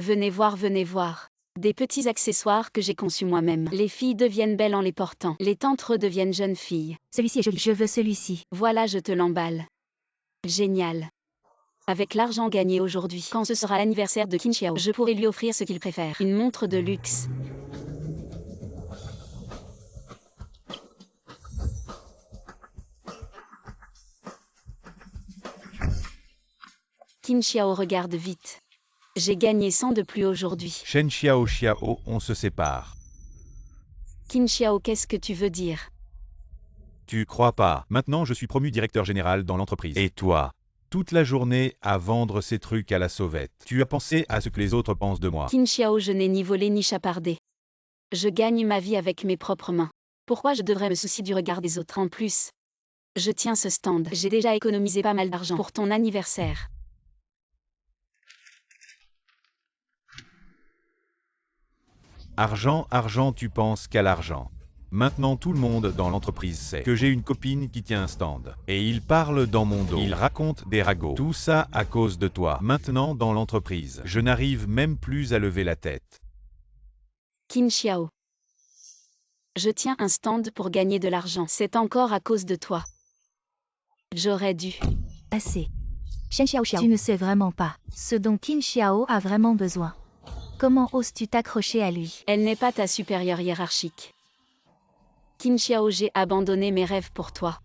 Venez voir, venez voir. Des petits accessoires que j'ai conçus moi-même. Les filles deviennent belles en les portant. Les tantes redeviennent jeunes filles. Celui-ci est joli, je veux celui-ci. Voilà, je te l'emballe. Génial. Avec l'argent gagné aujourd'hui, quand ce sera l'anniversaire de Qin Xiao, je pourrai lui offrir ce qu'il préfère. Une montre de luxe. Qin Xiao regarde vite. J'ai gagné 100 de plus aujourd'hui. Shen Xiao Xiao, on se sépare. Qin Xiao, qu'est-ce que tu veux dire? Tu crois pas? Maintenant je suis promu directeur général dans l'entreprise. Et toi? Toute la journée à vendre ces trucs à la sauvette. Tu as pensé à ce que les autres pensent de moi? Qin Xiao, je n'ai ni volé ni chapardé. Je gagne ma vie avec mes propres mains. Pourquoi je devrais me soucier du regard des autres? En plus, je tiens ce stand. J'ai déjà économisé pas mal d'argent pour ton anniversaire. Argent, argent, tu penses qu'à l'argent. Maintenant tout le monde dans l'entreprise sait que j'ai une copine qui tient un stand. Et il parle dans mon dos. Il raconte des ragots. Tout ça à cause de toi. Maintenant dans l'entreprise, je n'arrive même plus à lever la tête. Qin Xiao. Je tiens un stand pour gagner de l'argent. C'est encore à cause de toi. J'aurais dû. Assez. Shen Xiao Xiao, tu ne sais vraiment pas ce dont Qin Xiao a vraiment besoin. Comment oses-tu t'accrocher à lui? Elle n'est pas ta supérieure hiérarchique. Qin Xiao, j'ai abandonné mes rêves pour toi.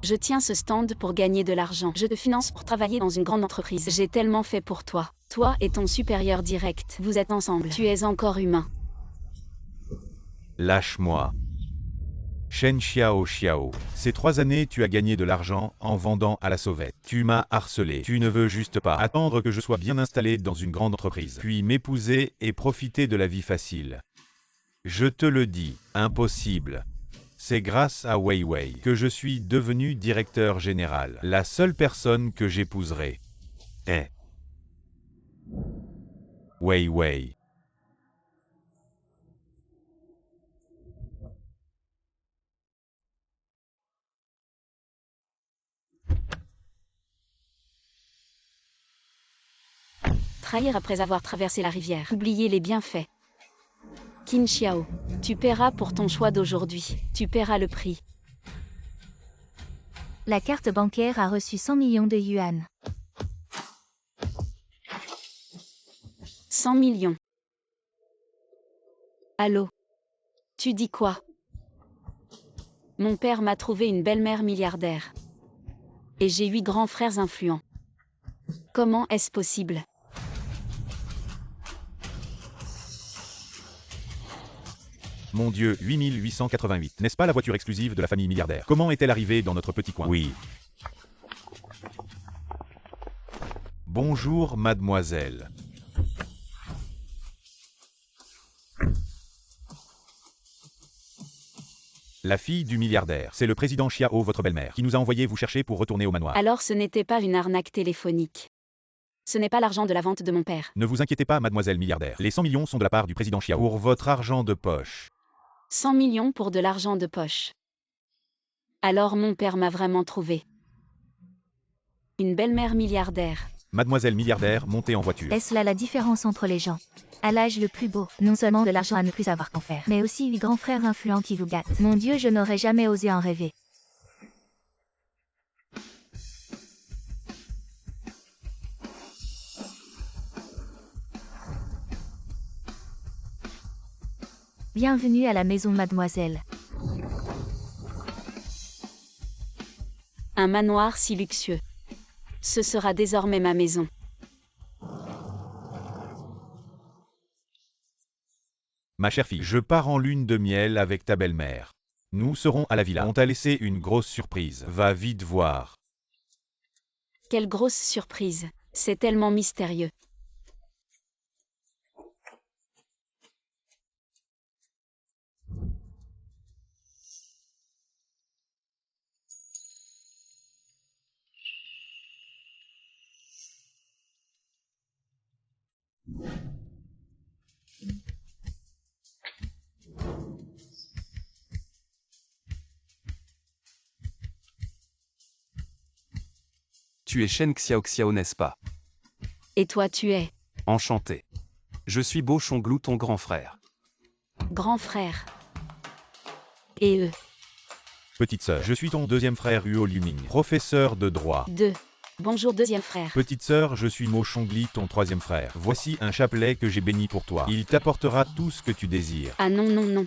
Je tiens ce stand pour gagner de l'argent. Je te finance pour travailler dans une grande entreprise. J'ai tellement fait pour toi. Toi et ton supérieur direct, vous êtes ensemble. Tu es encore humain. Lâche-moi. Shen Xiao Xiao, ces 3 années tu as gagné de l'argent en vendant à la sauvette. Tu m'as harcelé. Tu ne veux juste pas attendre que je sois bien installé dans une grande entreprise, puis m'épouser et profiter de la vie facile. Je te le dis, impossible. C'est grâce à Wei Wei que je suis devenu directeur général. La seule personne que j'épouserai est Wei Wei. Trahir après avoir traversé la rivière. Oublier les bienfaits. Qin Xiao, tu paieras pour ton choix d'aujourd'hui. Tu paieras le prix. La carte bancaire a reçu 100 millions de yuan. 100 millions. Allô? Tu dis quoi? Mon père m'a trouvé une belle-mère milliardaire. Et j'ai 8 grands frères influents. Comment est-ce possible? Mon Dieu, 8888. N'est-ce pas la voiture exclusive de la famille milliardaire? Comment est-elle arrivée dans notre petit coin? Oui. Bonjour, mademoiselle. La fille du milliardaire, c'est le président Xiao, votre belle-mère, qui nous a envoyé vous chercher pour retourner au manoir. Alors ce n'était pas une arnaque téléphonique. Ce n'est pas l'argent de la vente de mon père. Ne vous inquiétez pas, mademoiselle milliardaire. Les 100 millions sont de la part du président Xiao. Pour votre argent de poche. 100 millions pour de l'argent de poche. Alors mon père m'a vraiment trouvé. Une belle-mère milliardaire. Mademoiselle milliardaire, montez en voiture. Est-ce là la différence entre les gens? À l'âge le plus beau, non seulement de l'argent à ne plus savoir qu'en faire, mais aussi 8 grands frères influents qui vous gâtent. Mon Dieu, je n'aurais jamais osé en rêver. Bienvenue à la maison, mademoiselle. Un manoir si luxueux. Ce sera désormais ma maison. Ma chère fille, je pars en lune de miel avec ta belle-mère. Nous serons à la villa. On t'a laissé une grosse surprise. Va vite voir. Quelle grosse surprise. C'est tellement mystérieux. Tu es Shen Xiao Xiao, n'est-ce pas? Et toi tu es? Enchanté. Je suis Bo Chonglou, ton grand frère. Grand frère. Et eux. Petite sœur, je suis ton deuxième frère Huo Luming, professeur de droit. 2. Bonjour deuxième frère. Petite sœur, je suis Mo Chongli, ton troisième frère. Voici un chapelet que j'ai béni pour toi. Il t'apportera tout ce que tu désires. Ah non, non, non.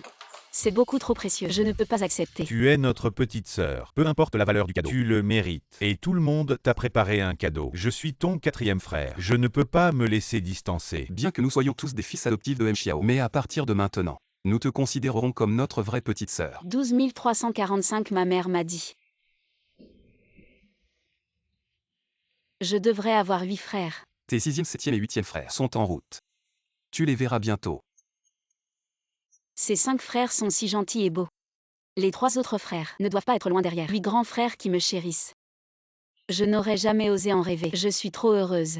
C'est beaucoup trop précieux. Je ne peux pas accepter. Tu es notre petite sœur. Peu importe la valeur du cadeau, tu le mérites. Et tout le monde t'a préparé un cadeau. Je suis ton quatrième frère. Je ne peux pas me laisser distancer. Bien que nous soyons tous des fils adoptifs de M. Xiao, mais à partir de maintenant, nous te considérerons comme notre vraie petite sœur. 12 345 ma mère m'a dit. Je devrais avoir 8 frères. Tes 6e, 7e et 8e frères sont en route. Tu les verras bientôt. Ces 5 frères sont si gentils et beaux. Les 3 autres frères ne doivent pas être loin derrière. 8 grands frères qui me chérissent. Je n'aurais jamais osé en rêver. Je suis trop heureuse.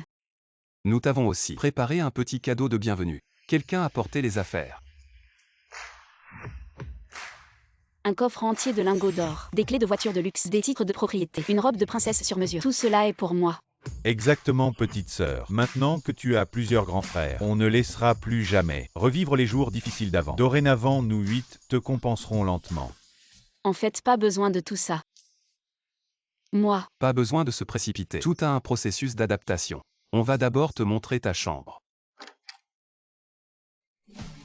Nous t'avons aussi préparé un petit cadeau de bienvenue. Quelqu'un a porté les affaires. Un coffre entier de lingots d'or, des clés de voiture de luxe, des titres de propriété, une robe de princesse sur mesure. Tout cela est pour moi. Exactement, petite sœur. Maintenant que tu as plusieurs grands frères, on ne laissera plus jamais revivre les jours difficiles d'avant. Dorénavant, nous 8 te compenserons lentement. En fait, pas besoin de tout ça. Moi, Pas besoin de se précipiter. Tout a un processus d'adaptation. On va d'abord te montrer ta chambre.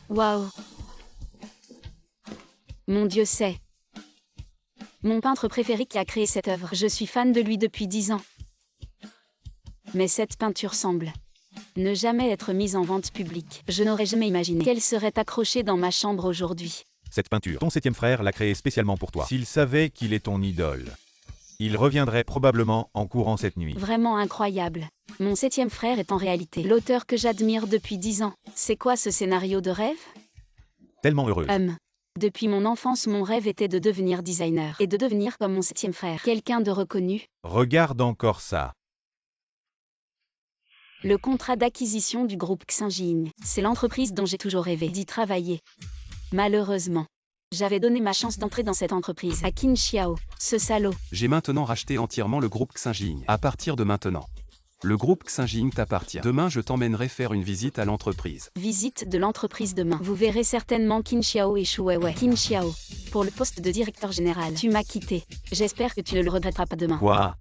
waouh. Mon Dieu, c'est mon peintre préféré qui a créé cette œuvre. Je suis fan de lui depuis 10 ans. Mais cette peinture semble ne jamais être mise en vente publique. Je n'aurais jamais imaginé qu'elle serait accrochée dans ma chambre aujourd'hui. Cette peinture, ton 7e frère l'a créée spécialement pour toi. S'il savait qu'il est ton idole, il reviendrait probablement en courant cette nuit. Vraiment incroyable. Mon 7e frère est en réalité l'auteur que j'admire depuis 10 ans. C'est quoi ce scénario de rêve? Tellement heureux. Depuis mon enfance, mon rêve était de devenir designer et de devenir comme mon 7e frère, quelqu'un de reconnu. Regarde encore ça. Le contrat d'acquisition du groupe Xinjiang, c'est l'entreprise dont j'ai toujours rêvé d'y travailler. Malheureusement, j'avais donné ma chance d'entrer dans cette entreprise à Qin Xiao, ce salaud. J'ai maintenant racheté entièrement le groupe Xinjiang. À partir de maintenant, le groupe Xinjiang t'appartient. Demain, je t'emmènerai faire une visite à l'entreprise. Visite de l'entreprise demain. Vous verrez certainement Qin Xiao et Shu Weiwei. Qin Xiao, pour le poste de directeur général. Tu m'as quitté. J'espère que tu ne le regretteras pas demain. Quoi?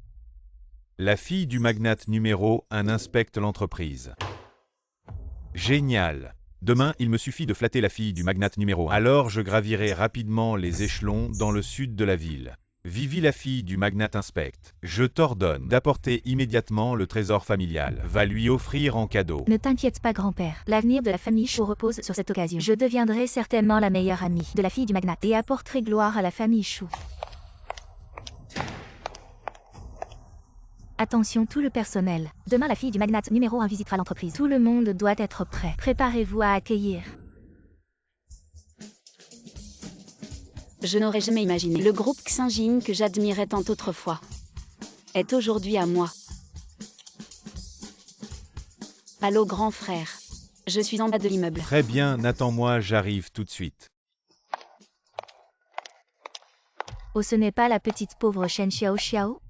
La fille du magnate numéro 1 inspecte l'entreprise. Génial. Demain, il me suffit de flatter la fille du magnate numéro 1. Alors je gravirai rapidement les échelons dans le sud de la ville. Vivi, la fille du magnate inspecte. Je t'ordonne d'apporter immédiatement le trésor familial. Va lui offrir en cadeau. Ne t'inquiète pas, grand-père. L'avenir de la famille Chou repose sur cette occasion. Je deviendrai certainement la meilleure amie de la fille du magnate et apporterai gloire à la famille Chou. Attention tout le personnel. Demain, la fille du magnate numéro 1 visitera l'entreprise. Tout le monde doit être prêt. Préparez-vous à accueillir. Je n'aurais jamais imaginé. Le groupe Xinjiang que j'admirais tant autrefois est aujourd'hui à moi. Allô grand frère. Je suis en bas de l'immeuble. Très bien, attends-moi, j'arrive tout de suite. Oh, ce n'est pas la petite pauvre Shen Xiao Xiao?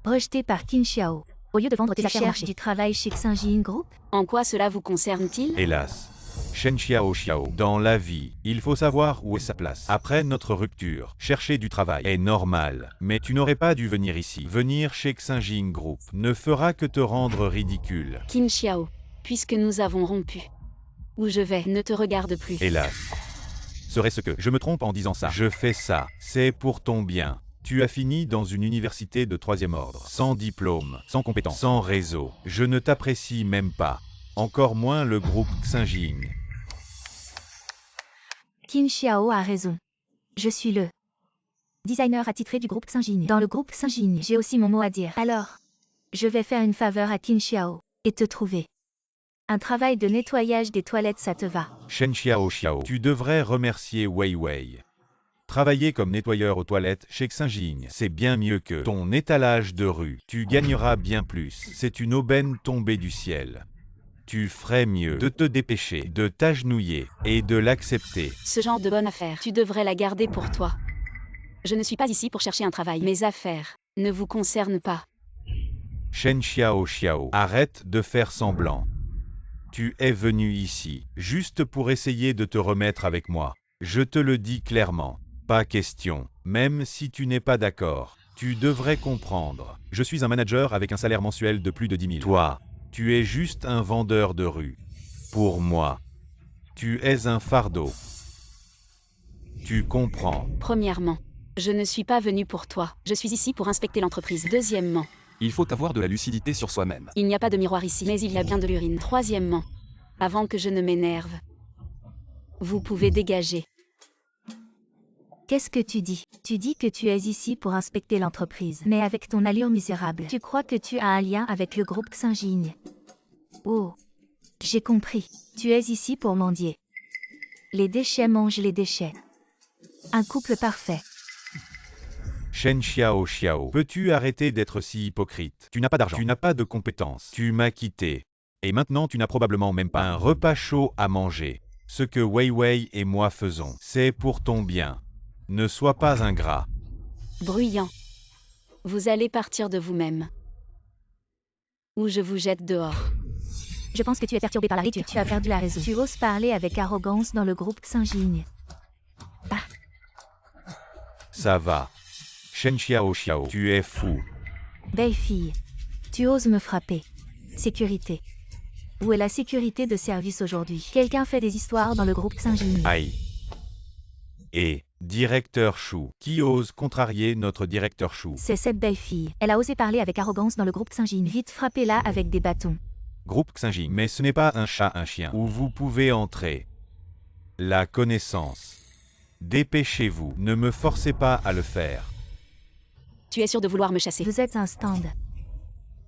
Rejetée par Qin Xiao. Au lieu de vendre tes affaires, cherches du travail chez Xinjiang Group? En quoi cela vous concerne-t-il? Hélas. Shen Xiao Xiao, dans la vie, il faut savoir où est sa place. Après notre rupture, chercher du travail est normal. Mais tu n'aurais pas dû venir ici. Venir chez Xinjiang Group ne fera que te rendre ridicule. Qin Xiao, puisque nous avons rompu, où je vais ne te regarde plus. Hélas. Serait-ce que je me trompe en disant ça? Je fais ça, c'est pour ton bien. Tu as fini dans une université de 3e ordre, sans diplôme, sans compétences, sans réseau. Je ne t'apprécie même pas. Encore moins le groupe Xinjiang. Qin Xiao a raison. Je suis le designer attitré du groupe Xinjiang. Dans le groupe Xinjiang, j'ai aussi mon mot à dire. Alors, je vais faire une faveur à Qin Xiao et te trouver un travail de nettoyage des toilettes, ça te va? Shen Xiao Xiao, tu devrais remercier Wei Wei. Travailler comme nettoyeur aux toilettes chez Xinjiang, c'est bien mieux que ton étalage de rue. Tu gagneras bien plus. C'est une aubaine tombée du ciel. Tu ferais mieux de te dépêcher, de t'agenouiller et de l'accepter. Ce genre de bonne affaire, tu devrais la garder pour toi. Je ne suis pas ici pour chercher un travail. Mes affaires ne vous concernent pas. Shen Xiao Xiao, arrête de faire semblant. Tu es venu ici, juste pour essayer de te remettre avec moi. Je te le dis clairement. Pas question. Même si tu n'es pas d'accord, tu devrais comprendre. Je suis un manager avec un salaire mensuel de plus de 10 000. Toi, tu es juste un vendeur de rue. Pour moi, tu es un fardeau. Tu comprends. Premièrement, je ne suis pas venu pour toi. Je suis ici pour inspecter l'entreprise. Deuxièmement, Il faut avoir de la lucidité sur soi-même. il n'y a pas de miroir ici, mais il y a bien de l'urine. Troisièmement, avant que je ne m'énerve, vous pouvez dégager. Qu'est-ce que tu dis? Tu dis que tu es ici pour inspecter l'entreprise. Mais avec ton allure misérable, tu crois que tu as un lien avec le groupe Xinjiang? Oh, j'ai compris. Tu es ici pour mendier. Les déchets mangent les déchets. Un couple parfait. Shen Xiao Xiao, peux-tu arrêter d'être si hypocrite? Tu n'as pas d'argent, tu n'as pas de compétences, tu m'as quitté. Et maintenant tu n'as probablement même pas un repas chaud à manger. Ce que Wei Wei et moi faisons, c'est pour ton bien. Ne sois pas ingrat. Bruyant. Vous allez partir de vous-même. Ou je vous jette dehors. Je pense que tu es perturbé par la rhétorique. Tu as perdu la raison. Tu oses parler avec arrogance dans le groupe Xinjiang. Ça va. Shen Xiao Xiao, tu es fou. Belle fille. Tu oses me frapper. Sécurité. Où est la sécurité de service aujourd'hui? Quelqu'un fait des histoires dans le groupe Xinjiang. Aïe. Et, directeur Chou, qui ose contrarier notre directeur Chou? C'est cette belle fille. Elle a osé parler avec arrogance dans le groupe Xinjiang. Vite, frappez-la avec des bâtons. Groupe Xinjiang, mais ce n'est pas un chat, un chien, où vous pouvez entrer. La connaissance. Dépêchez-vous, ne me forcez pas à le faire. Tu es sûr de vouloir me chasser? Vous êtes un stand.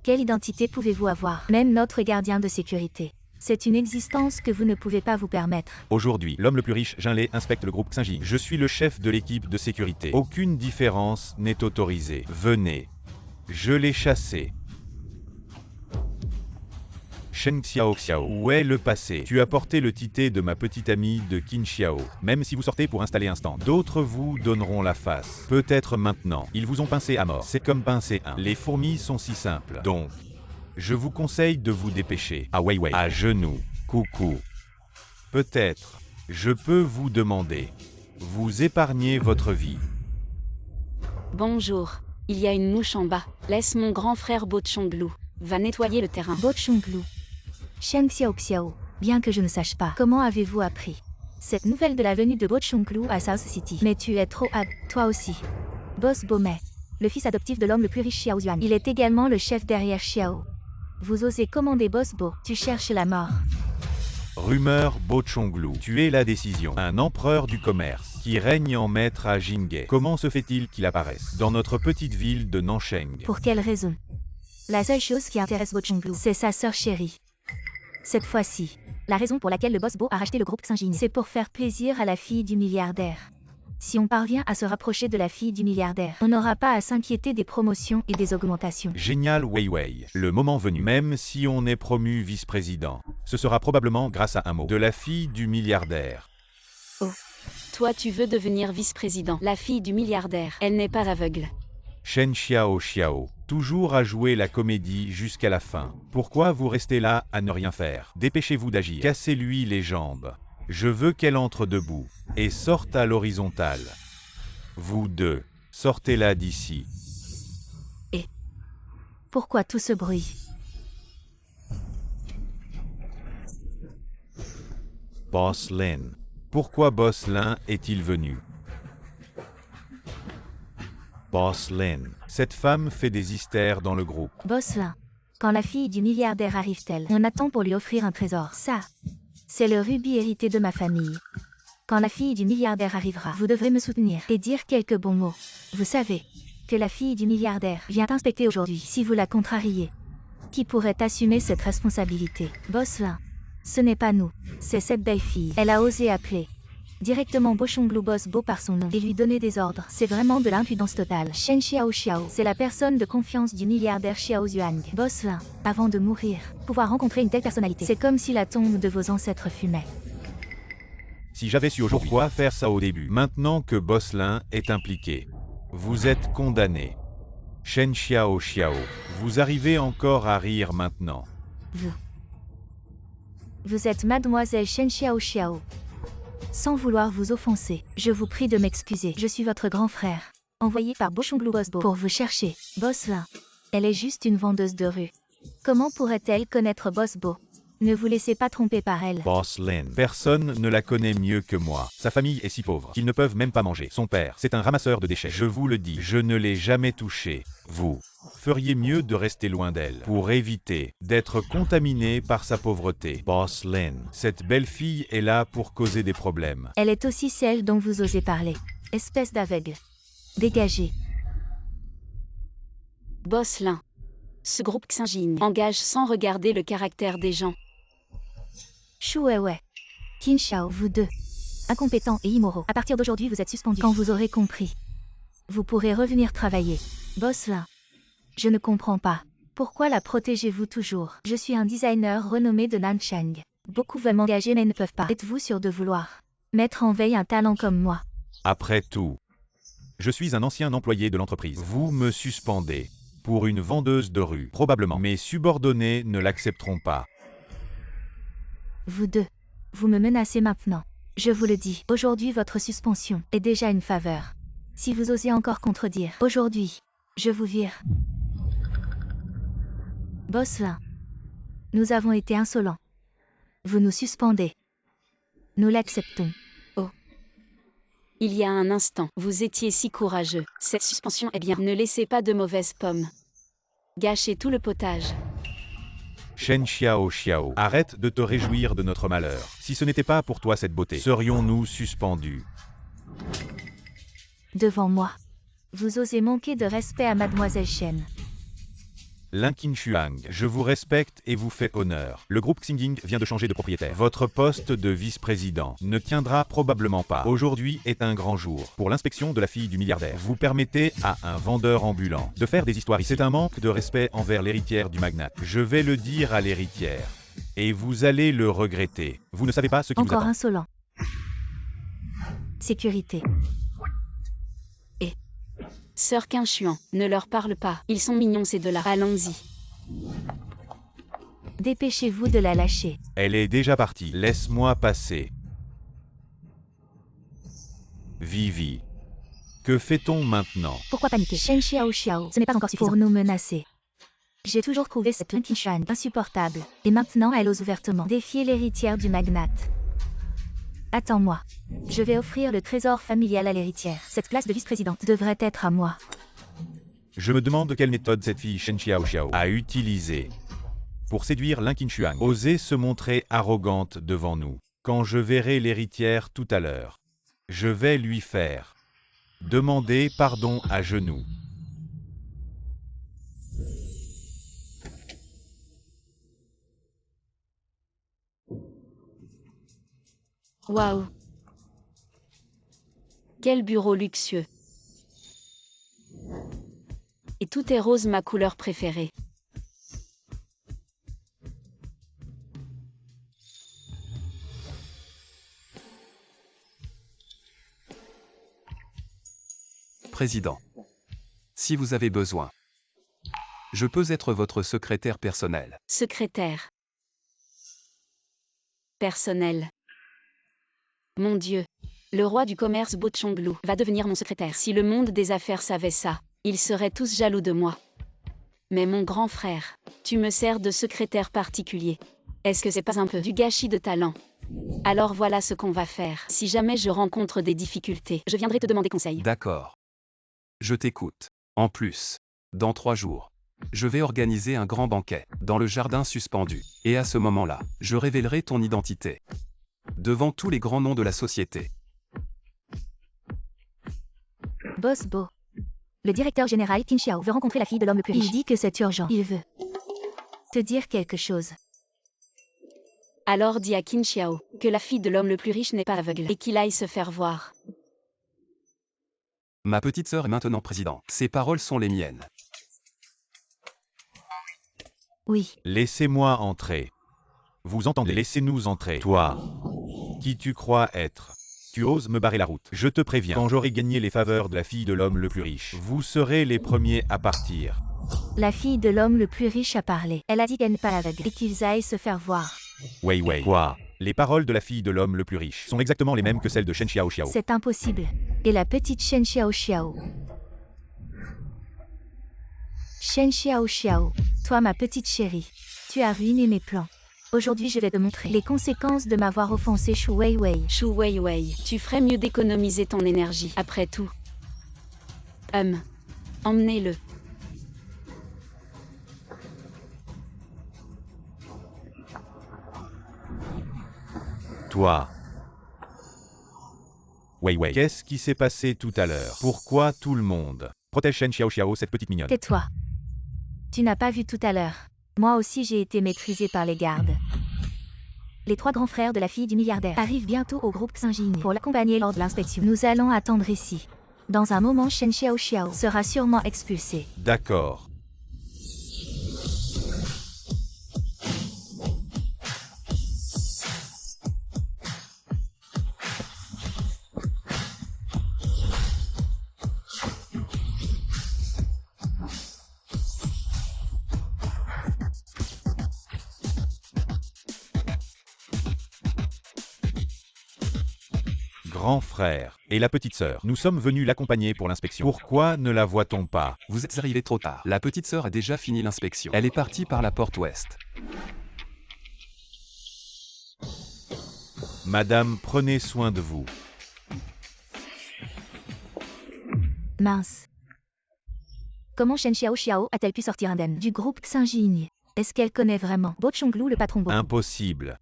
Quelle identité pouvez-vous avoir? Même notre gardien de sécurité. C'est une existence que vous ne pouvez pas vous permettre. Aujourd'hui, l'homme le plus riche, Jinlei, inspecte le groupe Xinjiang. Je suis le chef de l'équipe de sécurité. Aucune différence n'est autorisée. Venez. Je l'ai chassé. Shen Xiao Xiao, où est le passé? Tu as porté le tité de ma petite amie de Qin Xiao. Même si vous sortez pour installer un stand, d'autres vous donneront la face. Peut-être maintenant. Ils vous ont pincé à mort. C'est comme pincer un. Les fourmis sont si simples. Donc, je vous conseille de vous dépêcher. Ah Wei Wei, à genoux. Coucou. Peut-être, je peux vous demander. Vous épargnez votre vie. Bonjour. Il y a une mouche en bas. Laisse mon grand frère Bochonglu va nettoyer le terrain. Bochonglu. Shen Xiao Xiao. Bien que je ne sache pas, comment avez-vous appris cette nouvelle de la venue de Bochonglu à South City? Mais tu es trop toi aussi. Boss Bomei. Le fils adoptif de l'homme le plus riche Xiao Yuan. Il est également le chef derrière Xiao. Vous osez commander Boss Bo. Tu cherches la mort. Rumeur Bochonglu. Tu es la décision. Un empereur du commerce qui règne en maître à Jinghe. Comment se fait-il qu'il apparaisse dans notre petite ville de Nansheng? Pour quelle raison? La seule chose qui intéresse Bochonglu, c'est sa sœur chérie. Cette fois-ci, la raison pour laquelle le boss Bo a racheté le groupe Xinjiang, c'est pour faire plaisir à la fille du milliardaire. Si on parvient à se rapprocher de la fille du milliardaire, on n'aura pas à s'inquiéter des promotions et des augmentations. Génial Wei Wei. Le moment venu, même si on est promu vice-président, ce sera probablement grâce à un mot de la fille du milliardaire. Oh. Toi tu veux devenir vice-président. La fille du milliardaire, elle n'est pas aveugle. Shen Xiao Xiao, toujours à jouer la comédie jusqu'à la fin. Pourquoi vous restez là à ne rien faire? Dépêchez-vous d'agir. Cassez-lui les jambes. Je veux qu'elle entre debout et sorte à l'horizontale. Vous deux, sortez-la d'ici. Et pourquoi tout ce bruit? Boss Lin. Pourquoi Boss Lin est-il venu? Boss Lin. Cette femme fait des hystères dans le groupe. Boss Lin. Quand la fille du milliardaire arrive-t-elle? On attend pour lui offrir un trésor. Ça, c'est le rubis hérité de ma famille. Quand la fille du milliardaire arrivera, vous devrez me soutenir et dire quelques bons mots. Vous savez que la fille du milliardaire vient inspecter aujourd'hui. Si vous la contrariez, qui pourrait assumer cette responsabilité? Boss Lin. Ce n'est pas nous, c'est cette belle fille. Elle a osé appeler directement Bochonglu Boss Bo par son nom et lui donner des ordres. C'est vraiment de l'impudence totale. Shen Xiao Xiao, c'est la personne de confiance du milliardaire Xiao Yuan. Boss Lin, avant de mourir, pouvoir rencontrer une telle personnalité, c'est comme si la tombe de vos ancêtres fumait. Si j'avais su aujourd'hui pourquoi faire ça au début, maintenant que Boss Lin est impliqué, vous êtes condamné. Shen Xiao Xiao, vous arrivez encore à rire maintenant. Vous êtes mademoiselle Shen Xiao. Sans vouloir vous offenser, je vous prie de m'excuser. Je suis votre grand frère, envoyé par Bochonglu Boss Bo pour vous chercher. Boss Lin. Elle est juste une vendeuse de rue. Comment pourrait-elle connaître Boss Bo? Ne vous laissez pas tromper par elle. Boss Lin. Personne ne la connaît mieux que moi. Sa famille est si pauvre qu'ils ne peuvent même pas manger. Son père, c'est un ramasseur de déchets. Je vous le dis, je ne l'ai jamais touché. Vous feriez mieux de rester loin d'elle pour éviter d'être contaminé par sa pauvreté. Boss Lin. Cette belle fille est là pour causer des problèmes. Elle est aussi celle dont vous osez parler. Espèce d'aveugle. Dégagez. Boss Lin. Ce groupe Xinjin engage sans regarder le caractère des gens. Shu Weiwei. Qin Xiao, vous deux. Incompétents et immoraux. À partir d'aujourd'hui, vous êtes suspendus. Quand vous aurez compris, vous pourrez revenir travailler. Boss Lin. Je ne comprends pas. Pourquoi la protégez-vous toujours? Je suis un designer renommé de Nanchang. Beaucoup veulent m'engager mais ne peuvent pas. Êtes-vous sûr de vouloir mettre en veille un talent comme moi? Après tout, je suis un ancien employé de l'entreprise. Vous me suspendez pour une vendeuse de rue. Probablement. Mes subordonnés ne l'accepteront pas. Vous deux. Vous me menacez maintenant. Je vous le dis, aujourd'hui votre suspension est déjà une faveur. Si vous osez encore contredire, aujourd'hui, je vous vire. Boss Lin. Nous avons été insolents. Vous nous suspendez. Nous l'acceptons. Il y a un instant, vous étiez si courageux. Cette suspension est bien. Ne laissez pas de mauvaises pommes gâcher tout le potage. Shen Xiao, arrête de te réjouir de notre malheur. Si ce n'était pas pour toi cette beauté, serions-nous suspendus? Devant moi. Vous osez manquer de respect à mademoiselle Shen. Lin Qinshuang, je vous respecte et vous fais honneur. Le groupe Xinjing vient de changer de propriétaire. Votre poste de vice-président ne tiendra probablement pas. Aujourd'hui est un grand jour. Pour l'inspection de la fille du milliardaire, vous permettez à un vendeur ambulant de faire des histoires. C'est un manque de respect envers l'héritière du magnate. Je vais le dire à l'héritière. Et vous allez le regretter. Vous ne savez pas ce qui vous Encore attend. insolent. Sécurité. Sœur Qinshuang, ne leur parle pas. Ils sont mignons ces deux-là. Allons-y. Dépêchez-vous de la lâcher. Elle est déjà partie. Laisse-moi passer. Vivi. Que fait-on maintenant? Pourquoi paniquer? Shen Xiao, ce n'est pas encore suffisant pour nous menacer. J'ai toujours trouvé cette Lin Qinshuang insupportable. Et maintenant elle ose ouvertement défier l'héritière du magnate. Attends-moi. Je vais offrir le trésor familial à l'héritière. Cette place de vice-présidente devrait être à moi. Je me demande quelle méthode cette fille Shen Xiao a utilisée pour séduire Lin Qinshuang. Oser se montrer arrogante devant nous. Quand je verrai l'héritière tout à l'heure, je vais lui faire demander pardon à genoux. Waouh! Quel bureau luxueux! Et tout est rose, ma couleur préférée. Président. Si vous avez besoin, je peux être votre secrétaire personnel. Secrétaire. Personnel. Mon Dieu. Le roi du commerce Bochonglu va devenir mon secrétaire. Si le monde des affaires savait ça, ils seraient tous jaloux de moi. Mais mon grand frère, tu me sers de secrétaire particulier. Est-ce que c'est pas un peu du gâchis de talent? Alors voilà ce qu'on va faire. Si jamais je rencontre des difficultés, je viendrai te demander conseil. D'accord. Je t'écoute. En plus, dans 3 jours, je vais organiser un grand banquet dans le jardin suspendu. Et à ce moment-là, je révélerai ton identité devant tous les grands noms de la société. Boss Bo. Le directeur général Qin Xiao veut rencontrer la fille de l'homme le plus riche. Il dit que c'est urgent. Il veut te dire quelque chose. Alors dis à Qin Xiao que la fille de l'homme le plus riche n'est pas aveugle et qu'il aille se faire voir. Ma petite sœur est maintenant présidente. Ces paroles sont les miennes. Oui. Laissez-moi entrer. Vous entendez? Laissez-nous entrer. Toi, qui tu crois être? Tu oses me barrer la route. Je te préviens, quand j'aurai gagné les faveurs de la fille de l'homme le plus riche, vous serez les premiers à partir. La fille de l'homme le plus riche a parlé. Elle a dit qu'elle n'est pas aveugle et qu'ils aillent se faire voir. Wei Wei. Quoi? Les paroles de la fille de l'homme le plus riche sont exactement les mêmes que celles de Shen Xiao Xiao. C'est impossible. Et la petite Shen Xiao Xiao. Shen Xiao Xiao, toi ma petite chérie, tu as ruiné mes plans. Aujourd'hui je vais te montrer les conséquences de m'avoir offensé Shu Weiwei. Shu Weiwei, tu ferais mieux d'économiser ton énergie. Après tout. Emmenez-le. Toi. Wei Wei. Qu'est-ce qui s'est passé tout à l'heure? Pourquoi tout le monde protège Shen Xiao Xiao, cette petite mignonne? Tais-toi. Tu n'as pas vu tout à l'heure. Moi aussi j'ai été maîtrisé par les gardes. Les 3 grands frères de la fille du milliardaire arrivent bientôt au groupe Xinjin pour l'accompagner lors de l'inspection. Nous allons attendre ici. Dans un moment, Shen Xiao Xiao sera sûrement expulsé. D'accord. Grand frère et la petite sœur, nous sommes venus l'accompagner pour l'inspection. Pourquoi ne la voit-on pas? Vous êtes arrivés trop tard. La petite sœur a déjà fini l'inspection. Elle est partie par la porte ouest. Madame, prenez soin de vous. Mince. Comment Shen Xiao Xiao a-t-elle pu sortir indemne du groupe Xinjin? Est-ce qu'elle connaît vraiment Bo Chonglu, le patron Bo? Impossible.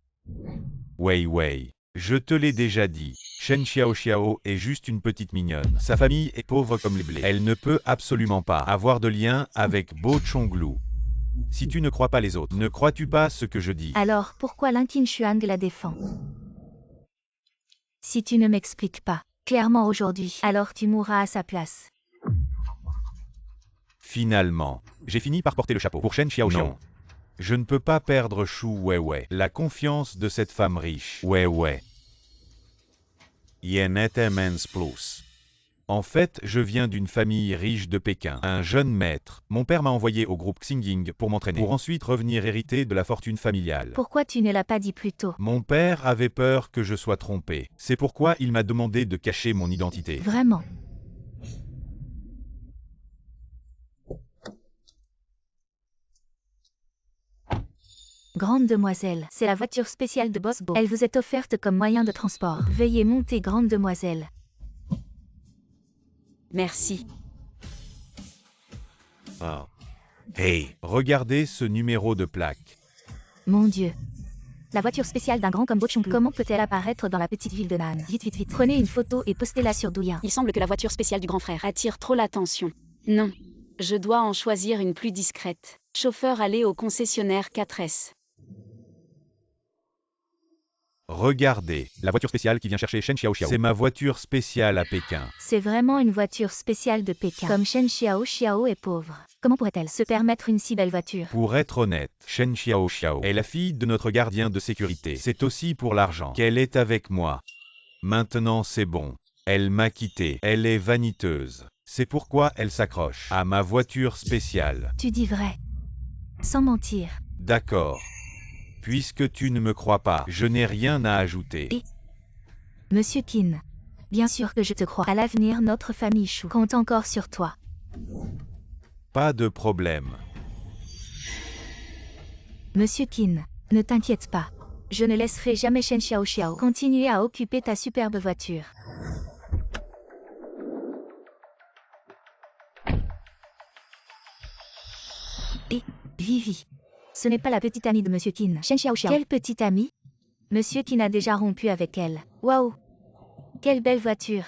Wei Wei, je te l'ai déjà dit. Shen Xiao Xiao est juste une petite mignonne. Sa famille est pauvre comme les blés. Elle ne peut absolument pas avoir de lien avec Bo Chonglu. Si tu ne crois pas les autres, ne crois-tu pas ce que je dis? Alors pourquoi Lin Qinshuang la défend? Si tu ne m'expliques pas clairement aujourd'hui, alors tu mourras à sa place. Finalement, j'ai fini par porter le chapeau pour Shen Xiao Xiao. Je ne peux pas perdre Shu Weiwei. La confiance de cette femme riche. Weiwei. Yen Etemens Plus. En fait, je viens d'une famille riche de Pékin. Un jeune maître. Mon père m'a envoyé au groupe Xingying pour m'entraîner, pour ensuite revenir hériter de la fortune familiale. Pourquoi tu ne l'as pas dit plus tôt? Mon père avait peur que je sois trompé. C'est pourquoi il m'a demandé de cacher mon identité. Vraiment? Grande demoiselle, c'est la voiture spéciale de Boss Bo. Elle vous est offerte comme moyen de transport. Veuillez monter, grande demoiselle. Merci. Hey, regardez ce numéro de plaque. Mon Dieu. La voiture spéciale d'un grand comme Bo Chonglu. Comment peut-elle apparaître dans la petite ville de Nan? Vite, vite, vite. Prenez une photo et postez-la sur Douyin. Il semble que la voiture spéciale du grand frère attire trop l'attention. Non. Je dois en choisir une plus discrète. Chauffeur, allez au concessionnaire 4S. Regardez, la voiture spéciale qui vient chercher Shen Xiao Xiao. C'est ma voiture spéciale à Pékin. C'est vraiment une voiture spéciale de Pékin. Comme Shen Xiao Xiao est pauvre, comment pourrait-elle se permettre une si belle voiture? Pour être honnête, Shen Xiao Xiao est la fille de notre gardien de sécurité. C'est aussi pour l'argent qu'elle est avec moi. Maintenant c'est bon. Elle m'a quitté. Elle est vaniteuse. C'est pourquoi elle s'accroche à ma voiture spéciale. Tu dis vrai. Sans mentir. D'accord. Puisque tu ne me crois pas, je n'ai rien à ajouter. Monsieur Qin. Bien sûr que je te crois. À l'avenir, notre famille Shu compte encore sur toi. Pas de problème. Monsieur Qin, ne t'inquiète pas. Je ne laisserai jamais Shen Xiao Xiao continuer à occuper ta superbe voiture. Et Vivi. Ce n'est pas la petite amie de Monsieur Qin. Shen Xiao Xiao. Quelle petite amie? Monsieur Qin a déjà rompu avec elle. Waouh! Quelle belle voiture!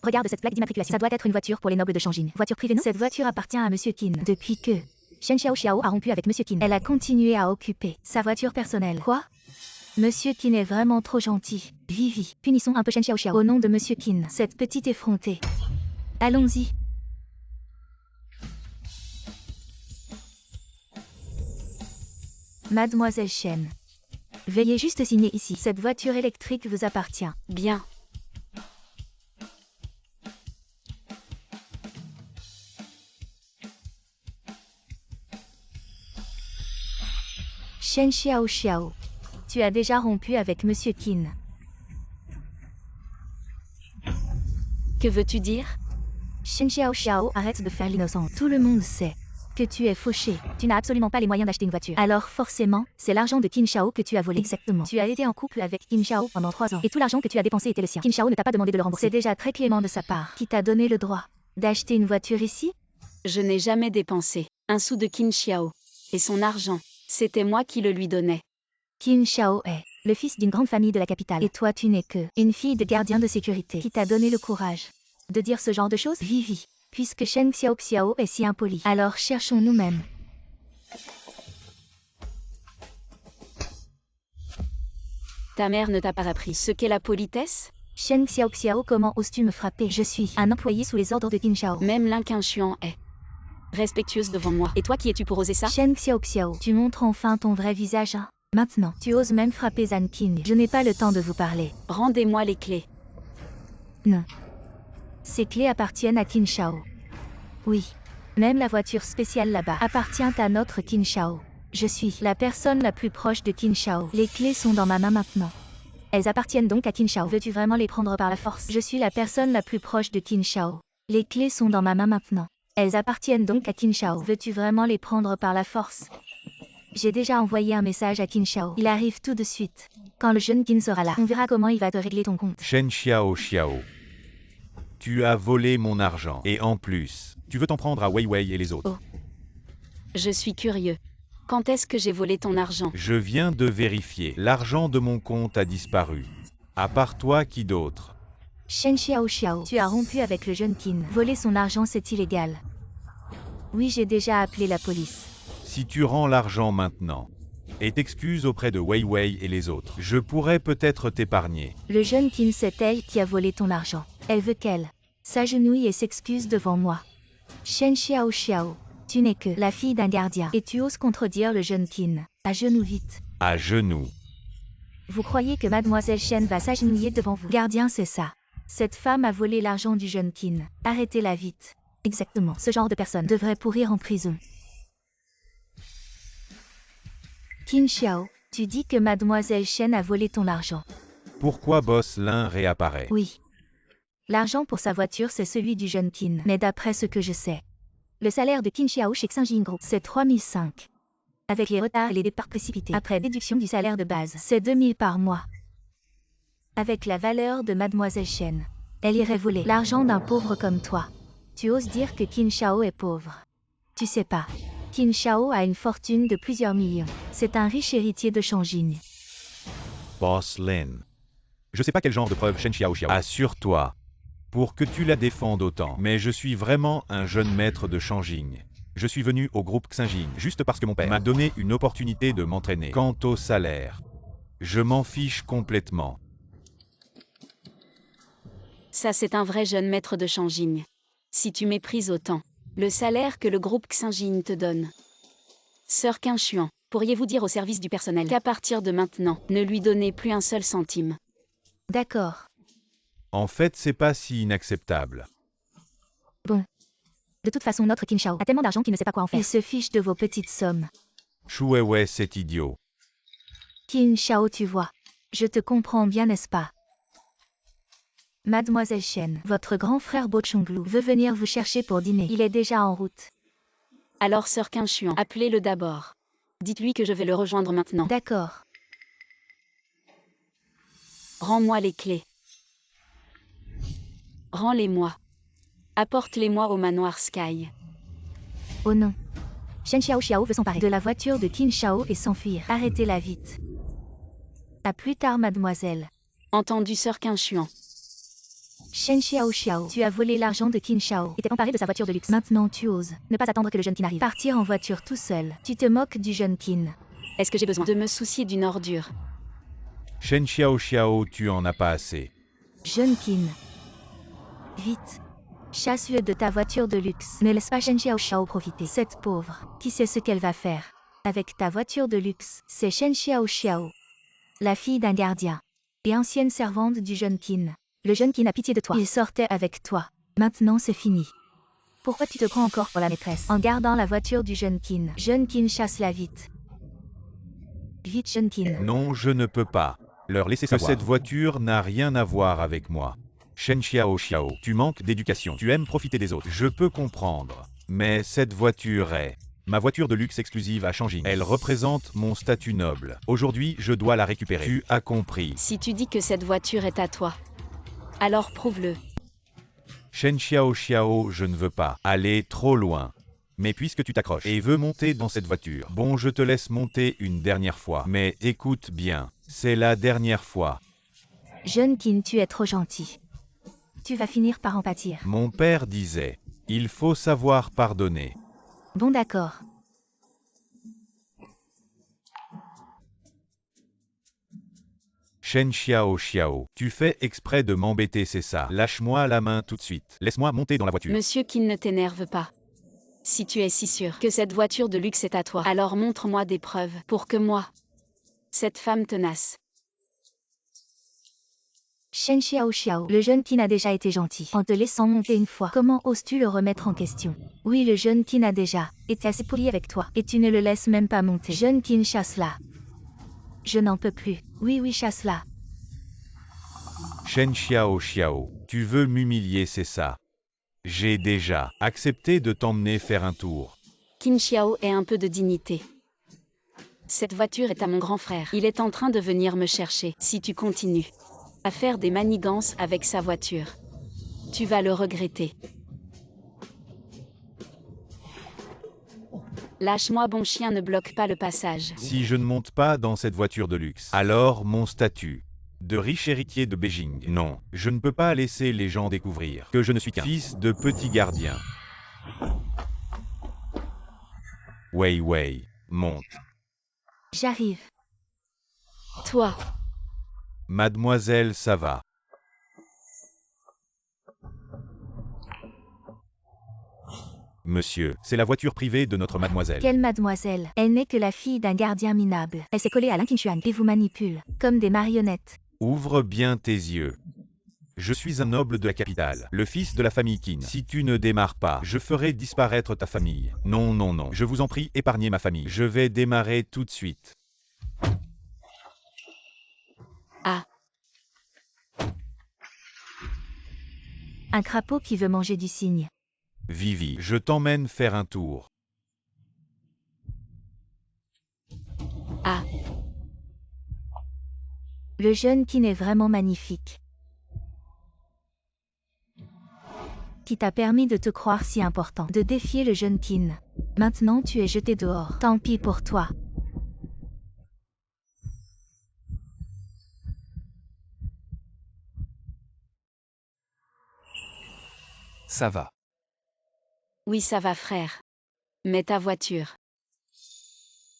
Regarde cette plaque d'immatriculation. Ça doit être une voiture pour les nobles de Shangin. Voiture privée, non? Cette voiture appartient à Monsieur Qin. Depuis que Shen Xiao Xiao a rompu avec Monsieur Qin, elle a continué à occuper sa voiture personnelle. Quoi? Monsieur Qin est vraiment trop gentil. Vivi, punissons un peu Shen Xiao Xiao. Au nom de Monsieur Qin, cette petite effrontée. Allons-y. Mademoiselle Shen. Veuillez juste signer ici. Cette voiture électrique vous appartient. Bien. Shen Xiao Xiao. Tu as déjà rompu avec Monsieur Qin. Que veux-tu dire? Shen Xiao Xiao, arrête de faire l'innocent. Tout le monde sait que tu es fauché. Tu n'as absolument pas les moyens d'acheter une voiture. Alors forcément, c'est l'argent de Qin Xiao que tu as volé. Exactement. Tu as été en couple avec Qin Xiao pendant 3 ans. Et tout l'argent que tu as dépensé était le sien. Qin Xiao ne t'a pas demandé de le rembourser. C'est déjà très clément de sa part. Qui t'a donné le droit d'acheter une voiture ici? Je n'ai jamais dépensé un sou de Qin Xiao. Et son argent, c'était moi qui le lui donnais. Qin Xiao est le fils d'une grande famille de la capitale. Et toi tu n'es que une fille de gardien de sécurité. Qui t'a donné le courage de dire ce genre de choses? Vivi. Puisque Shen Xiao Xiao est si impoli, alors cherchons nous-mêmes. Ta mère ne t'a pas appris ce qu'est la politesse? Shen Xiao Xiao, comment oses-tu me frapper? Je suis un employé sous les ordres de Qin Xiao. Même Lin Qingshuan est respectueuse devant moi. Et toi, qui es-tu pour oser ça? Shen Xiao Xiao, tu montres enfin ton vrai visage, hein? Maintenant, tu oses même frapper Zhan Qing. Je n'ai pas le temps de vous parler. Rendez-moi les clés. Non. Ces clés appartiennent à Qin Xiao. Oui. Même la voiture spéciale là-bas appartient à notre Qin Xiao. Je suis la personne la plus proche de Qin Xiao. Les clés sont dans ma main maintenant. Elles appartiennent donc à Qin Xiao. Veux-tu vraiment les prendre par la force? Je suis la personne la plus proche de Qin Xiao. Les clés sont dans ma main maintenant. Elles appartiennent donc à Qin Xiao. Veux-tu vraiment les prendre par la force? J'ai déjà envoyé un message à Qin Xiao. Il arrive tout de suite. Quand le jeune Qin sera là, on verra comment il va te régler ton compte. Shen Xiao Xiao. Tu as volé mon argent. Et en plus, tu veux t'en prendre à Wei Wei et les autres. Oh. Je suis curieux. Quand est-ce que j'ai volé ton argent? Je viens de vérifier. L'argent de mon compte a disparu. À part toi, qui d'autre? Shen Xiao Xiao, tu as rompu avec le jeune Qin. Voler son argent, c'est illégal. Oui, j'ai déjà appelé la police. Si tu rends l'argent maintenant, et t'excuses auprès de Wei Wei et les autres, je pourrais peut-être t'épargner. Le jeune Qin, c'est elle qui a volé ton argent. Elle veut qu'elle s'agenouille et s'excuse devant moi. Shen Xiao Xiao, tu n'es que la fille d'un gardien. Et tu oses contredire le jeune Qin. À genoux vite. À genoux. Vous croyez que Mademoiselle Shen va s'agenouiller devant vous? Gardien, c'est ça. Cette femme a volé l'argent du jeune Qin. Arrêtez-la vite. Exactement. Ce genre de personne devrait pourrir en prison. Qin Xiao, tu dis que Mademoiselle Shen a volé ton argent. Pourquoi Boss Lin réapparaît? Oui. L'argent pour sa voiture, c'est celui du jeune Qin. Mais d'après ce que je sais, le salaire de Qin Xiao chez Xinjin Group, c'est 3005. Avec les retards et les départs précipités, après déduction du salaire de base, c'est 2000 par mois. Avec la valeur de Mademoiselle Shen, elle irait voler l'argent d'un pauvre comme toi. Tu oses dire que Qin Xiao est pauvre? Tu sais pas. Qin Xiao a une fortune de plusieurs millions. C'est un riche héritier de Shangyin. Boss Lin. Je sais pas quel genre de preuve Shen Xiao Xiao. Assure-toi. Pour que tu la défendes autant. Mais je suis vraiment un jeune maître de Shangyin. Je suis venu au groupe Xinjin juste parce que mon père m'a donné une opportunité de m'entraîner. Quant au salaire, je m'en fiche complètement. Ça, c'est un vrai jeune maître de Shangyin. Si tu méprises autant le salaire que le groupe Xinjin te donne. Sœur Qingshuan, pourriez-vous dire au service du personnel qu'à partir de maintenant, ne lui donnez plus un seul centime? D'accord. En fait, c'est pas si inacceptable. Bon. De toute façon, notre Qin Xiao a tellement d'argent qu'il ne sait pas quoi en faire. Il se fiche de vos petites sommes. Shuewei, c'est idiot. Qin Xiao, tu vois. Je te comprends bien, n'est-ce pas? Mademoiselle Shen, votre grand frère Bo Chonglu veut venir vous chercher pour dîner. Il est déjà en route. Alors, sœur Qingshuan, appelez-le d'abord. Dites-lui que je vais le rejoindre maintenant. D'accord. Rends-moi les clés. Rends-les-moi. Apporte-les-moi au manoir Sky. Oh non. Shen Xiao Xiao veut s'emparer de la voiture de Qin Xiao et s'enfuir. Arrêtez-la vite. À plus tard, mademoiselle. Entendu, sœur Qingshuan. Shen Xiao Xiao, tu as volé l'argent de Qin Xiao et t'es emparé de sa voiture de luxe. Maintenant, tu oses ne pas attendre que le jeune Qin arrive. Partir en voiture tout seul. Tu te moques du jeune Qin. Est-ce que j'ai besoin de me soucier d'une ordure? Shen Xiao Xiao, tu en as pas assez. Jeune Qin. Vite. Chasse-le de ta voiture de luxe. Ne laisse pas Shen Xiao Xiao profiter. Cette pauvre, qui sait ce qu'elle va faire avec ta voiture de luxe? C'est Shen Xiao Xiao, la fille d'un gardien et ancienne servante du jeune Qin. Le jeune Qin a pitié de toi. Il sortait avec toi. Maintenant, c'est fini. Pourquoi tu te prends encore pour la maîtresse en gardant la voiture du jeune Qin? Jeune Qin, chasse-la vite. Vite Jeune Qin. Non, je ne peux pas leur laisser savoir que cette voiture n'a rien à voir avec moi. Shen Xiao, tu manques d'éducation. Tu aimes profiter des autres. Je peux comprendre. Mais cette voiture est ma voiture de luxe exclusive à Shangjing. Elle représente mon statut noble. Aujourd'hui, je dois la récupérer. Tu as compris. Si tu dis que cette voiture est à toi, alors prouve-le. Shen Xiao, je ne veux pas aller trop loin. Mais puisque tu t'accroches et veux monter dans cette voiture, bon, je te laisse monter une dernière fois. Mais écoute bien, c'est la dernière fois. Jeune Qin, tu es trop gentil. Tu vas finir par en pâtir. Mon père disait, il faut savoir pardonner. Bon d'accord. Shen Xiao, tu fais exprès de m'embêter, c'est ça. Lâche-moi la main tout de suite. Laisse-moi monter dans la voiture. Monsieur Qin, ne t'énerve pas. Si tu es si sûr que cette voiture de luxe est à toi, alors montre-moi des preuves pour que moi, cette femme tenace. Shen Xiao, le jeune Qin a déjà été gentil en te laissant monter une fois. Comment oses-tu le remettre en question? Oui, le jeune Qin a déjà été assez poli avec toi et tu ne le laisses même pas monter. Jeune Qin, chasse-la. Je n'en peux plus. Oui, chasse-la. Shen Xiao, tu veux m'humilier, c'est ça. J'ai déjà accepté de t'emmener faire un tour. Qin Xiao ait un peu de dignité. Cette voiture est à mon grand frère. Il est en train de venir me chercher. Si tu continues à faire des manigances avec sa voiture, tu vas le regretter. Lâche-moi, bon chien, ne bloque pas le passage. Si je ne monte pas dans cette voiture de luxe, alors mon statut de riche héritier de Beijing. Non, je ne peux pas laisser les gens découvrir que je ne suis qu'un fils de petit gardien. Wei, monte. J'arrive. Toi. Mademoiselle, ça va. Monsieur, c'est la voiture privée de notre mademoiselle. Quelle mademoiselle? Elle n'est que la fille d'un gardien minable. Elle s'est collée à Lin Qinshuan et vous manipule, comme des marionnettes. Ouvre bien tes yeux. Je suis un noble de la capitale, le fils de la famille Qin. Si tu ne démarres pas, je ferai disparaître ta famille. Non, je vous en prie, épargnez ma famille. Je vais démarrer tout de suite. Ah. Un crapaud qui veut manger du cygne. Vivi, je t'emmène faire un tour. Ah. Le jeune Qin est vraiment magnifique. Qui t'a permis de te croire si important, de défier le jeune Qin. Maintenant tu es jeté dehors. Tant pis pour toi. Ça va. Oui, ça va, frère. Mais ta voiture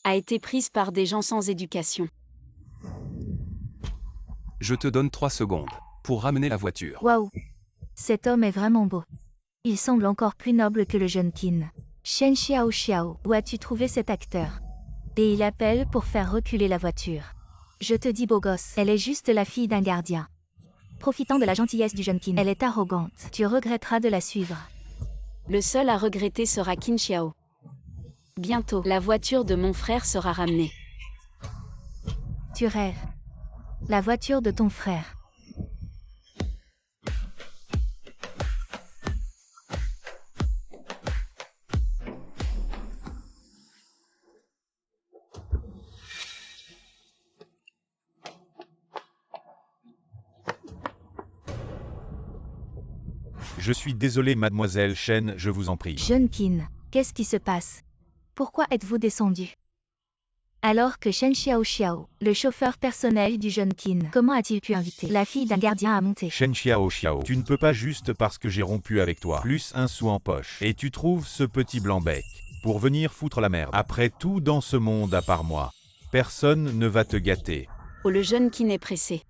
a été prise par des gens sans éducation. Je te donne 3 secondes pour ramener la voiture. Waouh! Cet homme est vraiment beau. Il semble encore plus noble que le jeune Qin. Shen Xiao, où as-tu trouvé cet acteur? Et il appelle pour faire reculer la voiture. Je te dis, beau gosse, elle est juste la fille d'un gardien. Profitant de la gentillesse du jeune Qin, elle est arrogante. Tu regretteras de la suivre. Le seul à regretter sera Qin Xiao. Bientôt, la voiture de mon frère sera ramenée. Tu rêves. La voiture de ton frère. Je suis désolé, mademoiselle Shen, je vous en prie. Jeune Qin, qu'est-ce qui se passe? Pourquoi êtes-vous descendu? Alors que Shen Xiao, le chauffeur personnel du jeune Qin, comment a-t-il pu inviter la fille d'un gardien à monter? Shen Xiao, tu ne peux pas juste parce que j'ai rompu avec toi, plus un sou en poche, et tu trouves ce petit blanc-bec pour venir foutre la merde. Après tout dans ce monde à part moi, personne ne va te gâter. Oh, le jeune Qin est pressé.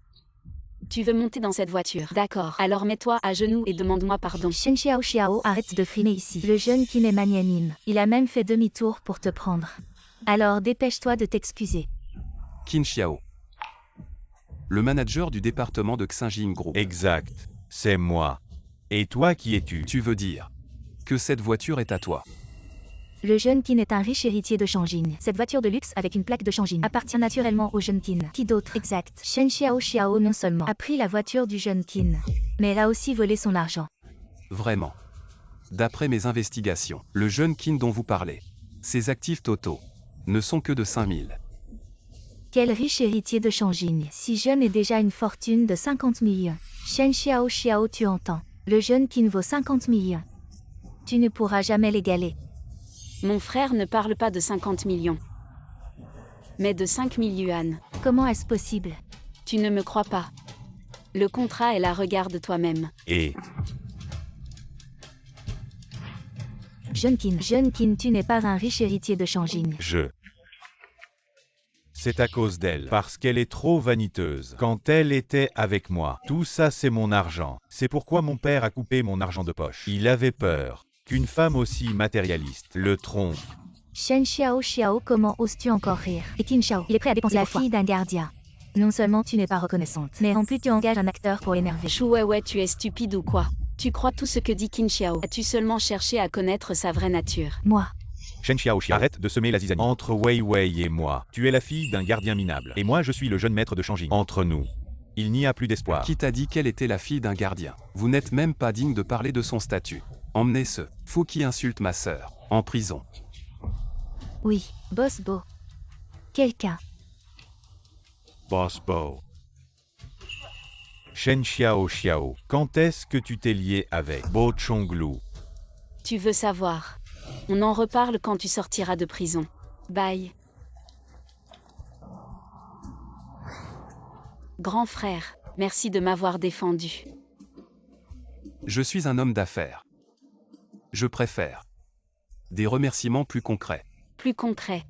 Tu veux monter dans cette voiture? D'accord. Alors mets-toi à genoux et demande-moi pardon. Shen Xiao, arrête de frimer ici. Le jeune Qin est magnanime. Il a même fait demi-tour pour te prendre. Alors dépêche-toi de t'excuser. Qin Xiao. Le manager du département de Xinjing Group. Exact. C'est moi. Et toi, qui es-tu? Tu veux dire que cette voiture est à toi? Le jeune Qin est un riche héritier de Shangin. Cette voiture de luxe avec une plaque de Shangin appartient naturellement au jeune Qin. Qui d'autre? Exact. Shen Xiao non seulement a pris la voiture du jeune Qin, mais elle a aussi volé son argent. Vraiment. D'après mes investigations, le jeune Qin dont vous parlez, ses actifs totaux ne sont que de 5000. Quel riche héritier de Shangin, si jeune et déjà une fortune de 50 millions. Shen Xiao, tu entends? Le jeune Qin vaut 50 millions. Tu ne pourras jamais l'égaler. Mon frère ne parle pas de 50 millions, mais de 5000 yuan. Comment est-ce possible? Tu ne me crois pas. Le contrat est là, regarde toi-même. Et Jeune Qin, tu n'es pas un riche héritier de Shangin. c'est à cause d'elle, parce qu'elle est trop vaniteuse. Quand elle était avec moi, tout ça c'est mon argent. C'est pourquoi mon père a coupé mon argent de poche. Il avait peur qu'une femme aussi matérialiste le trompe. Shen Xiao, comment oses-tu encore rire? Et Qin Xiao, il est prêt à dépenser la fille d'un gardien. Non seulement tu n'es pas reconnaissante, mais en plus tu engages un acteur pour l'énerver. Chou ouais, tu es stupide ou quoi? Tu crois tout ce que dit Qin Xiao? As-tu seulement cherché à connaître sa vraie nature? Moi. Shen Xiao, arrête de semer la zizanie. Entre Wei Wei et moi, tu es la fille d'un gardien minable. Et moi je suis le jeune maître de Shangin. Entre nous, il n'y a plus d'espoir. Qui t'a dit qu'elle était la fille d'un gardien? Vous n'êtes même pas digne de parler de son statut. Emmenez ce fou qui insulte ma sœur en prison. Oui, Boss Bo. Quelqu'un. Boss Bo. Shen Xiao, quand est-ce que tu t'es lié avec Bo Chonglu? Tu veux savoir? On en reparle quand tu sortiras de prison. Bye. Grand frère, merci de m'avoir défendu. Je suis un homme d'affaires. Je préfère des remerciements plus concrets. Plus concret.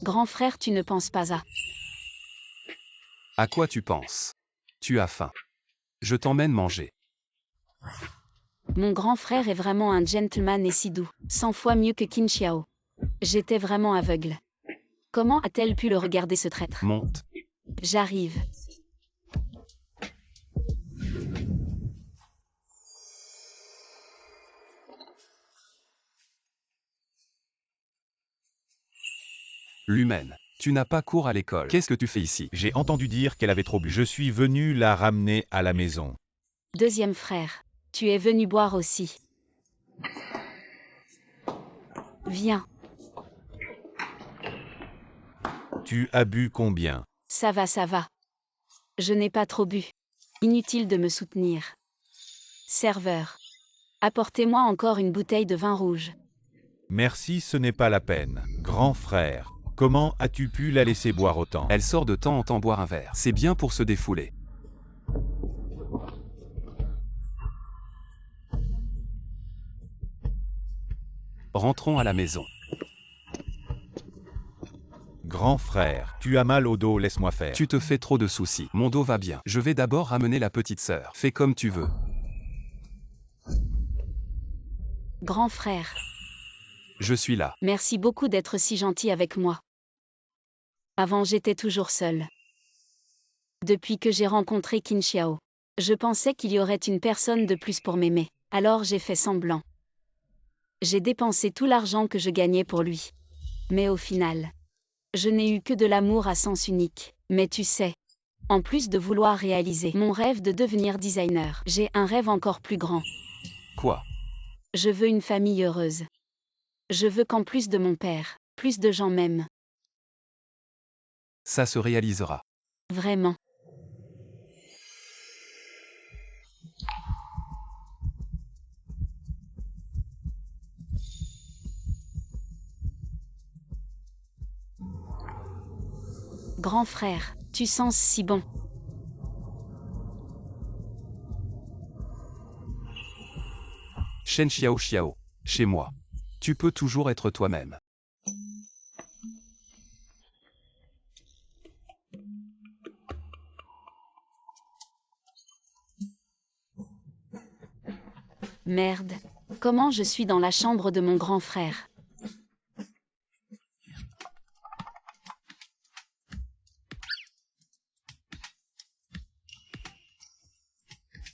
Grand frère, tu ne penses pas à... À quoi tu penses? Tu as faim. Je t'emmène manger. Mon grand frère est vraiment un gentleman et si doux, 100 fois mieux que Qin Xiao. J'étais vraiment aveugle. Comment a-t-elle pu le regarder, ce traître? Monte. J'arrive. L'humaine. Tu n'as pas cours à l'école. Qu'est-ce que tu fais ici? J'ai entendu dire qu'elle avait trop bu. Je suis venu la ramener à la maison. Deuxième frère, tu es venu boire aussi. Viens. Tu as bu combien? Ça va, ça va. Je n'ai pas trop bu. Inutile de me soutenir. Serveur. Apportez-moi encore une bouteille de vin rouge. Merci, ce n'est pas la peine. Grand frère, comment as-tu pu la laisser boire autant? Elle sort de temps en temps boire un verre. C'est bien pour se défouler. Rentrons à la maison. Grand frère, tu as mal au dos, laisse-moi faire. Tu te fais trop de soucis. Mon dos va bien. Je vais d'abord ramener la petite sœur. Fais comme tu veux. Grand frère. Je suis là. Merci beaucoup d'être si gentil avec moi. Avant, j'étais toujours seule. Depuis que j'ai rencontré Qin Xiao, je pensais qu'il y aurait une personne de plus pour m'aimer. Alors j'ai fait semblant. J'ai dépensé tout l'argent que je gagnais pour lui. Mais au final, je n'ai eu que de l'amour à sens unique. Mais tu sais, en plus de vouloir réaliser mon rêve de devenir designer, j'ai un rêve encore plus grand. Quoi? Je veux une famille heureuse. Je veux qu'en plus de mon père, plus de gens m'aiment. Ça se réalisera. Vraiment. Grand frère, tu sens si bon. Shen Xiao, chez moi. Tu peux toujours être toi-même. Merde. Comment je suis dans la chambre de mon grand frère?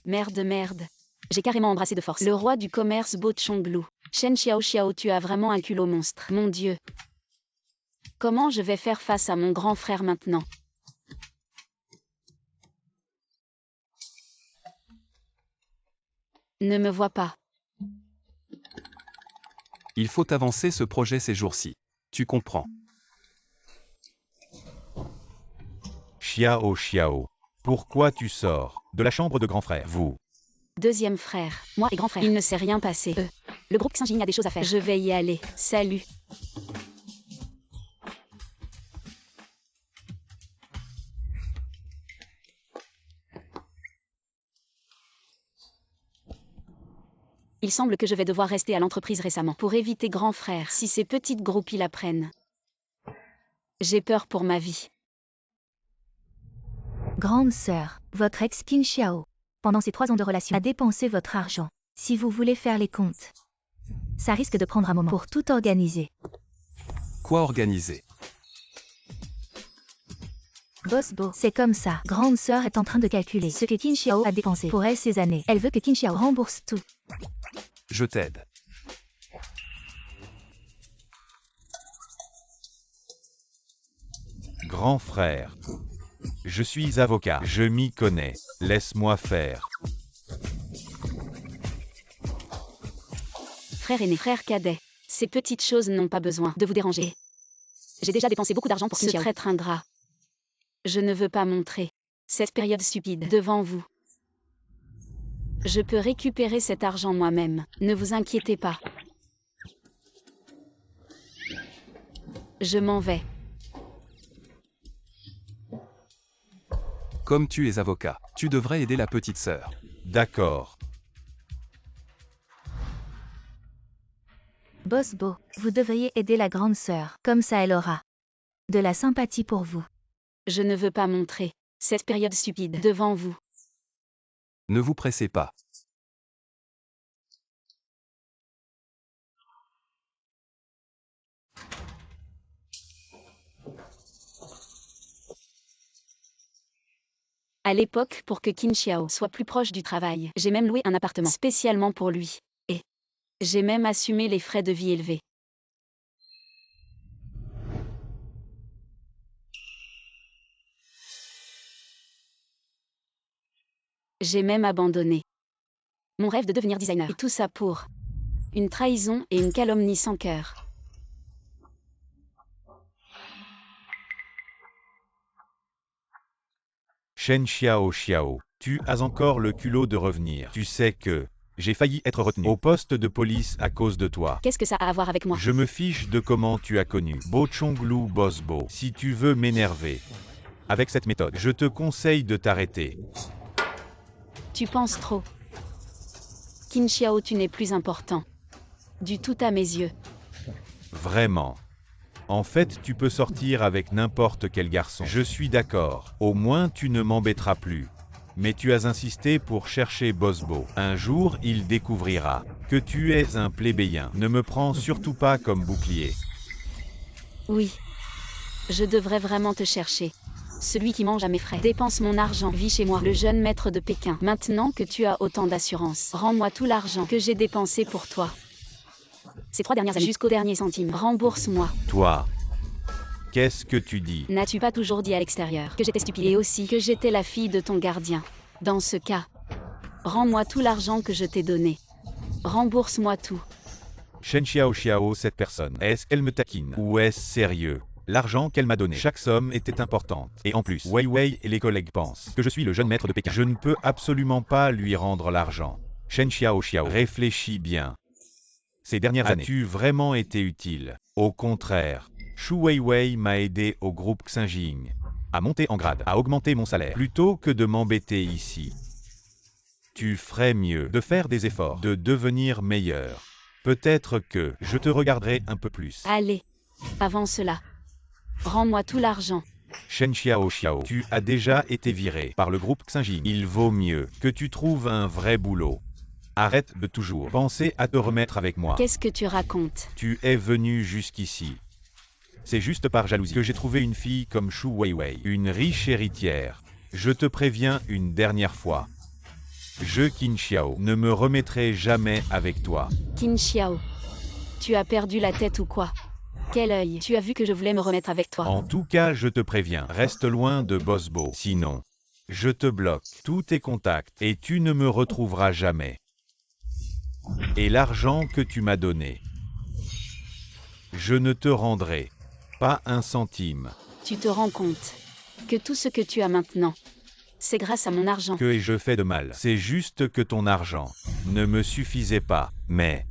Merde. J'ai carrément embrassé de force le roi du commerce Bo Chonglu. Shen Xiao, tu as vraiment un culot monstre. Mon Dieu. Comment je vais faire face à mon grand frère maintenant? Ne me vois pas. Il faut avancer ce projet ces jours-ci. Tu comprends. Xiao, pourquoi tu sors de la chambre de grand frère? Vous. Deuxième frère, moi et grand frère. Il ne s'est rien passé. Le groupe Xinjing a des choses à faire. Je vais y aller. Salut. Il semble que je vais devoir rester à l'entreprise récemment pour éviter grand frère si ces petites groupies la prennent. J'ai peur pour ma vie. Grande sœur, votre ex Qin Xiao, pendant ces 3 ans de relation, a dépensé votre argent. Si vous voulez faire les comptes, ça risque de prendre un moment pour tout organiser. Quoi organiser? Boss Bo, c'est comme ça. Grande sœur est en train de calculer ce que Qin Xiao a dépensé pour elle ces années. Elle veut que Qin Xiao rembourse tout. Je t'aide. Grand frère. Je suis avocat. Je m'y connais. Laisse-moi faire. Frère aîné, frère cadet. Ces petites choses n'ont pas besoin de vous déranger. J'ai déjà dépensé beaucoup d'argent pour ce traître ingrat. Je ne veux pas montrer cette période stupide devant vous. Je peux récupérer cet argent moi-même. Ne vous inquiétez pas. Je m'en vais. Comme tu es avocat, tu devrais aider la petite sœur. D'accord. Boss Bo, vous devriez aider la grande sœur. Comme ça elle aura de la sympathie pour vous. Je ne veux pas montrer cette période stupide devant vous. Ne vous pressez pas. À l'époque, pour que Qin Xiao soit plus proche du travail, j'ai même loué un appartement spécialement pour lui. Et j'ai même assumé les frais de vie élevés. J'ai même abandonné mon rêve de devenir designer. Et tout ça pour une trahison et une calomnie sans cœur. Shen Xiao, tu as encore le culot de revenir. Tu sais que j'ai failli être retenu au poste de police à cause de toi. Qu'est-ce que ça a à voir avec moi? Je me fiche de comment tu as connu Bo Chonglu Boss Bo. Si tu veux m'énerver avec cette méthode, je te conseille de t'arrêter. Tu penses trop. Qin Xiao, tu n'es plus important du tout à mes yeux. Vraiment. En fait, tu peux sortir avec n'importe quel garçon. Je suis d'accord. Au moins, tu ne m'embêteras plus. Mais tu as insisté pour chercher Boss Bo. Un jour, il découvrira que tu es un plébéien. Ne me prends surtout pas comme bouclier. Oui. Je devrais vraiment te chercher. Celui qui mange à mes frais, dépense mon argent, vit chez moi, le jeune maître de Pékin. Maintenant que tu as autant d'assurance, rends-moi tout l'argent que j'ai dépensé pour toi. Ces 3 dernières années, jusqu'au dernier centime, rembourse-moi. Toi, qu'est-ce que tu dis? N'as-tu pas toujours dit à l'extérieur que j'étais stupide et aussi que j'étais la fille de ton gardien? Dans ce cas, rends-moi tout l'argent que je t'ai donné. Rembourse-moi tout. Shen Xiao, cette personne, est-ce qu'elle me taquine? Ou est-ce sérieux? L'argent qu'elle m'a donné, chaque somme était importante. Et en plus, Wei et les collègues pensent que je suis le jeune maître de Pékin. Je ne peux absolument pas lui rendre l'argent. Shen Xiao, réfléchis bien. Ces dernières années, as-tu vraiment été utile? Au contraire, Shu Weiwei m'a aidé au groupe Xinjing à monter en grade, à augmenter mon salaire, plutôt que de m'embêter ici. Tu ferais mieux de faire des efforts, de devenir meilleur. Peut-être que je te regarderai un peu plus. Allez, avant cela, rends-moi tout l'argent. Shen Xiao, tu as déjà été viré par le groupe Xinjing. Il vaut mieux que tu trouves un vrai boulot. Arrête de toujours penser à te remettre avec moi. Qu'est-ce que tu racontes? Tu es venu jusqu'ici. C'est juste par jalousie que j'ai trouvé une fille comme Shu Weiwei, une riche héritière. Je te préviens une dernière fois. Je, Qin Xiao, ne me remettrai jamais avec toi. Qin Xiao, Tu as perdu la tête ou quoi? Quel œil? Tu as vu que je voulais me remettre avec toi. En tout cas, je te préviens, reste loin de Bosbo. Sinon, je te bloque tous tes contacts et tu ne me retrouveras jamais. Et l'argent que tu m'as donné, je ne te rendrai pas un centime. Tu te rends compte que tout ce que tu as maintenant, c'est grâce à mon argent. Que ai-je fait de mal? C'est juste que ton argent ne me suffisait pas. Mais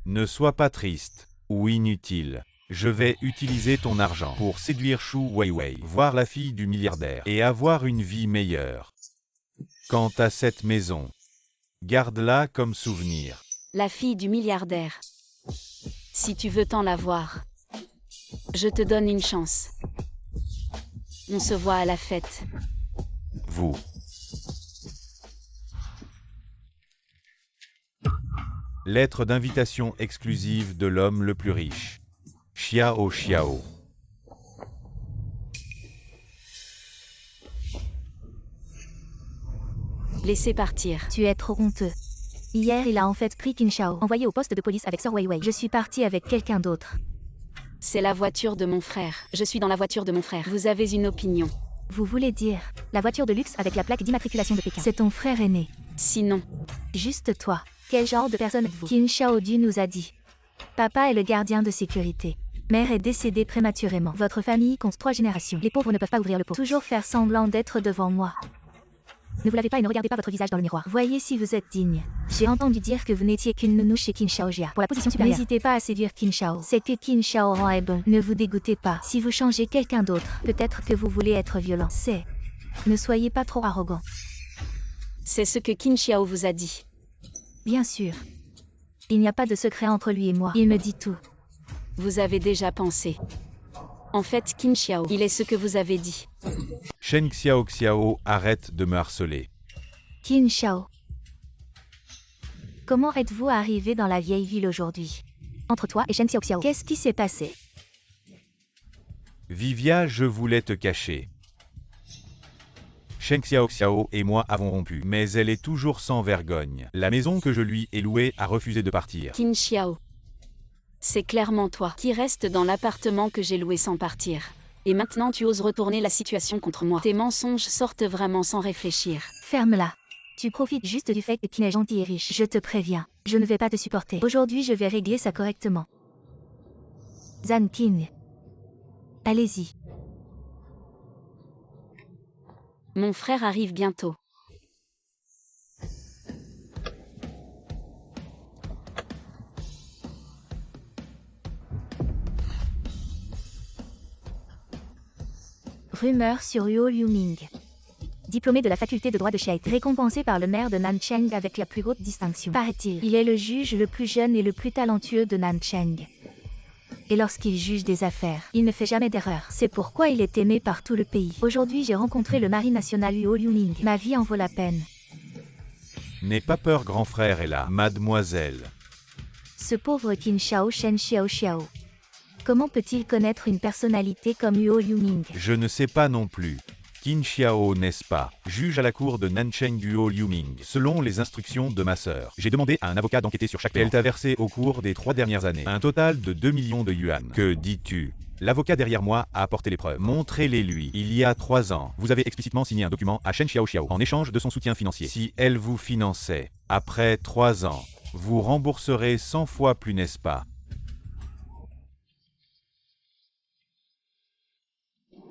ne sois pas triste ou inutile. Je vais utiliser ton argent pour séduire Shu Weiwei, voir la fille du milliardaire et avoir une vie meilleure. Quant à cette maison, garde-la comme souvenir. La fille du milliardaire. Si tu veux tant la voir, je te donne une chance. On se voit à la fête. Vous. Lettre d'invitation exclusive de l'homme le plus riche. Xiao Xiao. Laissez partir. Tu es trop honteux. Hier, il a en fait pris Qin Shao, envoyé au poste de police avec Sir Weiwei. Je suis partie avec quelqu'un d'autre. C'est la voiture de mon frère. Je suis dans la voiture de mon frère. Vous avez une opinion. Vous voulez dire la voiture de luxe avec la plaque d'immatriculation de Pékin. C'est ton frère aîné. Sinon, Juste toi. Quel genre de personne êtes-vous? Qin Shaodu nous a dit. Papa est le gardien de sécurité. Mère est décédée prématurément. Votre famille compte 3 générations. Les pauvres ne peuvent pas ouvrir le pot. Toujours faire semblant d'être devant moi. Ne vous lavez pas et ne regardez pas votre visage dans le miroir. Voyez si vous êtes digne. J'ai entendu dire que vous n'étiez qu'une nounou chez Qin Shaojia. Pour la position supérieure. N'hésitez pas à séduire Qin Shao. C'est que Qin Shao rend est bon. Ne vous dégoûtez pas. Si vous changez quelqu'un d'autre, peut-être que vous voulez être violent. C'est. Ne soyez pas trop arrogant. c'est ce que Qin Xiao vous a dit. Bien sûr. Il n'y a pas de secret entre lui et moi. Il me dit tout. Vous avez déjà pensé. En fait, Qin Xiao, il est ce que vous avez dit. Shen Xiao Xiao, arrête de me harceler. Qin Shao. Comment êtes-vous arrivé dans la vieille ville aujourd'hui? Entre toi et Shen Xiaoxiao, qu'est-ce qui s'est passé? Vivia, je voulais te cacher. Shen Xiao Xiao et moi avons rompu, mais elle est toujours sans vergogne. La maison que je lui ai louée a refusé de partir. Qin Xiao. C'est clairement toi qui restes dans l'appartement que j'ai loué sans partir. Et maintenant tu oses retourner la situation contre moi. Tes mensonges sortent vraiment sans réfléchir. Ferme-la. Tu profites juste du fait que Qin est gentil et riche. Je te préviens, je ne vais pas te supporter. Aujourd'hui, je vais régler ça correctement. Zhan Qin. Allez-y. Mon frère arrive bientôt. Rumeur sur Huo Liuming. Diplômé de la faculté de droit de Chiite, récompensé par le maire de Nancheng avec la plus haute distinction. Paraît-il, il est le juge le plus jeune et le plus talentueux de Nancheng. Et lorsqu'il juge des affaires, il ne fait jamais d'erreur. C'est pourquoi il est aimé par tout le pays. Aujourd'hui, j'ai rencontré le mari national Huo Liuming. Ma vie en vaut la peine. N'aie pas peur, grand frère est là, mademoiselle. Ce pauvre Qin Shao Shen Xiao Xiao. Comment peut-il connaître une personnalité comme Huo Liuming? Je ne sais pas non plus. Qin Xiao, n'est-ce pas, juge à la cour de Nancheng Huo Liuming, selon les instructions de ma sœur. J'ai demandé à un avocat d'enquêter sur chaque paiement. Elle t'a versé au cours des 3 dernières années un total de 2 millions de yuan. Que dis-tu? L'avocat derrière moi a apporté les preuves. Montrez-les lui. Il y a 3 ans, vous avez explicitement signé un document à Shen Xiao Xiao en échange de son soutien financier. Si elle vous finançait, après 3 ans, vous rembourserez 100 fois plus, n'est-ce pas?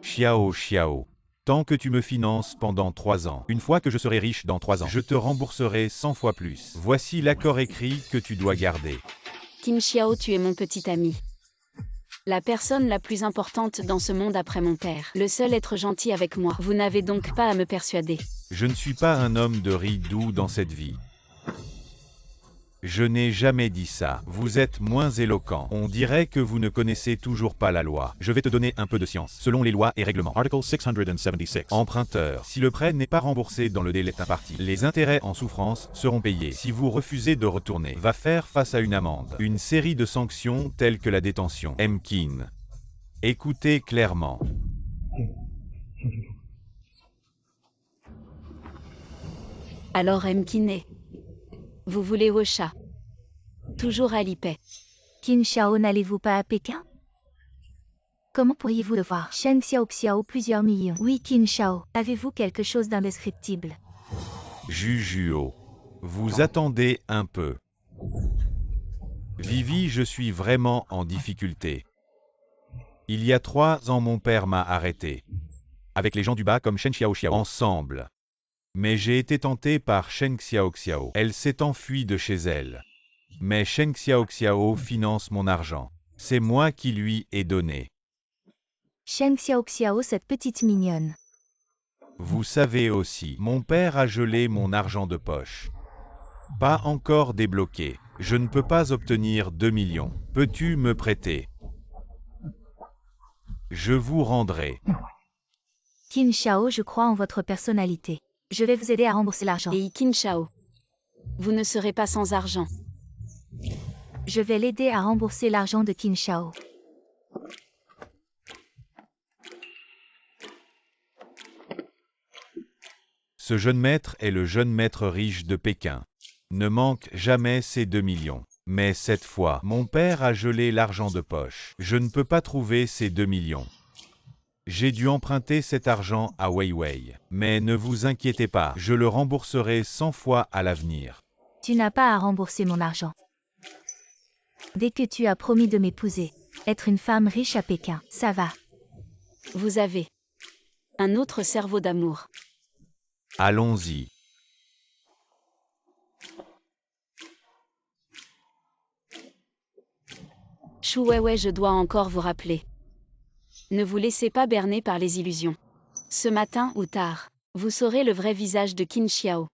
Xiao Xiao. Tant que tu me finances pendant 3 ans, une fois que je serai riche dans 3 ans, je te rembourserai 100 fois plus. Voici l'accord écrit que tu dois garder. Qin Xiao, tu es mon petit ami. La personne la plus importante dans ce monde après mon père. Le seul être gentil avec moi. Vous n'avez donc pas à me persuader. Je ne suis pas un homme de riz doux dans cette vie. Je n'ai jamais dit ça. Vous êtes moins éloquent. On dirait que vous ne connaissez toujours pas la loi. Je vais te donner un peu de science. Selon les lois et règlements. Article 676. Emprunteur. Si le prêt n'est pas remboursé dans le délai imparti, les intérêts en souffrance seront payés. Si vous refusez de retourner, va faire face à une amende. Une série de sanctions telles que la détention. Qin. Écoutez clairement. Alors Qin, vous voulez au chat. Toujours à l'ipet. Qin Xiao, n'allez-vous pas à Pékin? Comment pourriez-vous le voir? Shen Xiao, plusieurs millions. Oui, Qin Xiao, avez-vous quelque chose d'indescriptible? Jujuo. Vous attendez un peu. Vivi, je suis vraiment en difficulté. Il y a 3 ans, mon père m'a arrêté. Avec les gens du bas comme Shen Xiao ensemble. Mais j'ai été tenté par Shen Xiao. Elle s'est enfuie de chez elle. Mais Shen Xiao finance mon argent. C'est moi qui lui ai donné. Shen Xiao, cette petite mignonne. Vous savez aussi, mon père a gelé mon argent de poche. Pas encore débloqué. Je ne peux pas obtenir 2 millions. Peux-tu me prêter? Je vous rendrai. Qin Xiao, je crois en votre personnalité. Je vais vous aider à rembourser l'argent. Et Qin Xiao. Vous ne serez pas sans argent. Je vais l'aider à rembourser l'argent de Qin Xiao. Ce jeune maître est le jeune maître riche de Pékin. Ne manque jamais ces 2 millions. Mais cette fois, mon père a gelé l'argent de poche. Je ne peux pas trouver ces 2 millions. J'ai dû emprunter cet argent à Weiwei. Mais ne vous inquiétez pas, je le rembourserai 100 fois à l'avenir. Tu n'as pas à rembourser mon argent. Dès que tu as promis de m'épouser, être une femme riche à Pékin, ça va. Vous avez un autre cerveau d'amour. Allons-y. Shu Weiwei, je dois encore vous rappeler. Ne vous laissez pas berner par les illusions. Ce matin ou tard, vous saurez le vrai visage de Qin Xiao.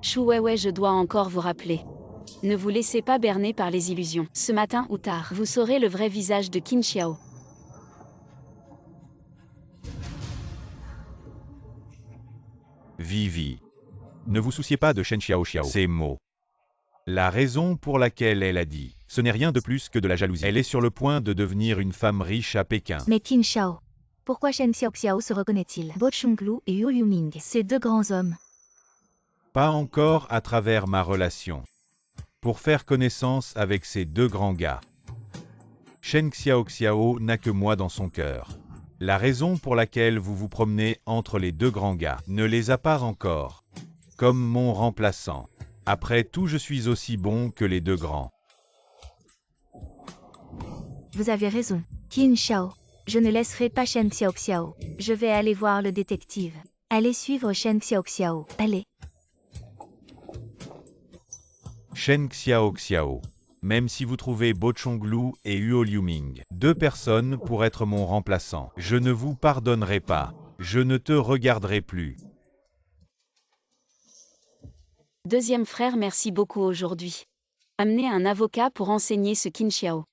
Shu Weiwei, je dois encore vous rappeler. Ne vous laissez pas berner par les illusions. Ce matin ou tard, vous saurez le vrai visage de Qin Xiao. Vivi. Ne vous souciez pas de Shen Xiao. Ces mots. La raison pour laquelle elle a dit, ce n'est rien de plus que de la jalousie. Elle est sur le point de devenir une femme riche à Pékin. Mais Qin Xiao, pourquoi Shen Xiao se reconnaît-il? Bo Chonglu et Yu Liuming, ces deux grands hommes. Pas encore à travers ma relation. Pour faire connaissance avec ces 2 grands gars. Shen Xiao n'a que moi dans son cœur. La raison pour laquelle vous vous promenez entre les 2 grands gars ne les a pas encore. Comme mon remplaçant. Après tout, je suis aussi bon que les 2 grands. Vous avez raison. Qin Xiao, je ne laisserai pas Shen Xiao. Je vais aller voir le détective. Allez suivre Shen Xiao. Allez. Shen Xiao. Même si vous trouvez Bo Chonglu et Huo Liuming, 2 personnes pour être mon remplaçant, je ne vous pardonnerai pas. Je ne te regarderai plus. Deuxième frère, merci beaucoup aujourd'hui. Amener un avocat pour enseigner ce Qin Xiao.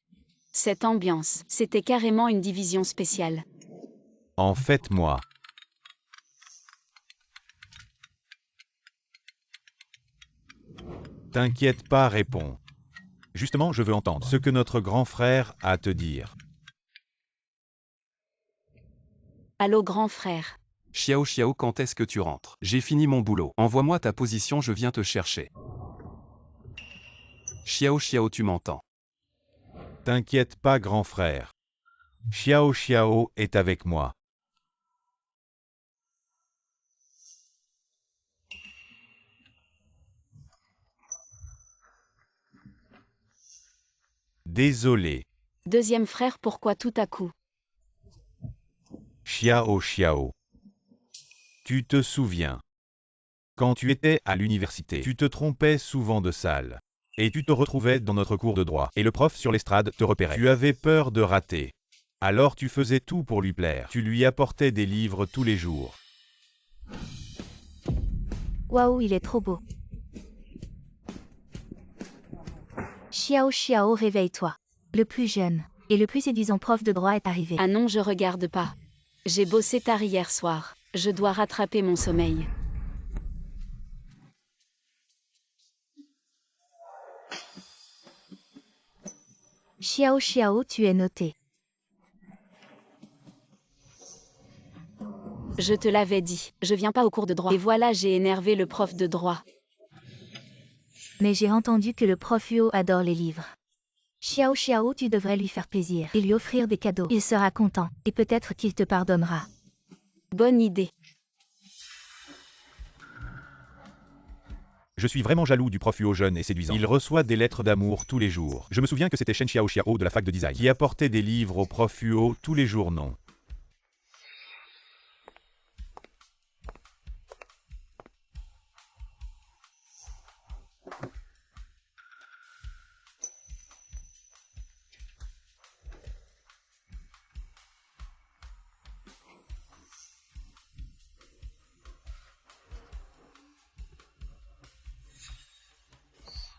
Cette ambiance, c'était carrément une division spéciale. En fait, moi. T'inquiète pas, réponds. Justement, je veux entendre ce que notre grand frère a à te dire. Allô, grand frère. Xiao, quand est-ce que tu rentres? J'ai fini mon boulot. Envoie-moi ta position, je viens te chercher. Xiao, tu m'entends? T'inquiète pas, grand frère. Xiao est avec moi. Désolé. Deuxième frère, pourquoi tout à coup? Xiao. Tu te souviens. Quand tu étais à l'université, tu te trompais souvent de salle. Et tu te retrouvais dans notre cours de droit. Et le prof sur l'estrade te repérait. Tu avais peur de rater. Alors tu faisais tout pour lui plaire. Tu lui apportais des livres tous les jours. Waouh, il est trop beau. Xiao, réveille-toi. Le plus jeune et le plus séduisant prof de droit est arrivé. Ah non, je regarde pas. J'ai bossé tard hier soir. Je dois rattraper mon sommeil. Xiao, tu es noté. Je te l'avais dit, je viens pas au cours de droit. Et voilà, j'ai énervé le prof de droit. Mais j'ai entendu que le prof Huo adore les livres. Xiao Xiao, tu devrais lui faire plaisir et lui offrir des cadeaux. Il sera content, et peut-être qu'il te pardonnera. Bonne idée. Je suis vraiment jaloux du prof Huo jeune et séduisant. Il reçoit des lettres d'amour tous les jours. Je me souviens que c'était Shen Xiao de la fac de design qui apportait des livres au prof Huo tous les jours, non?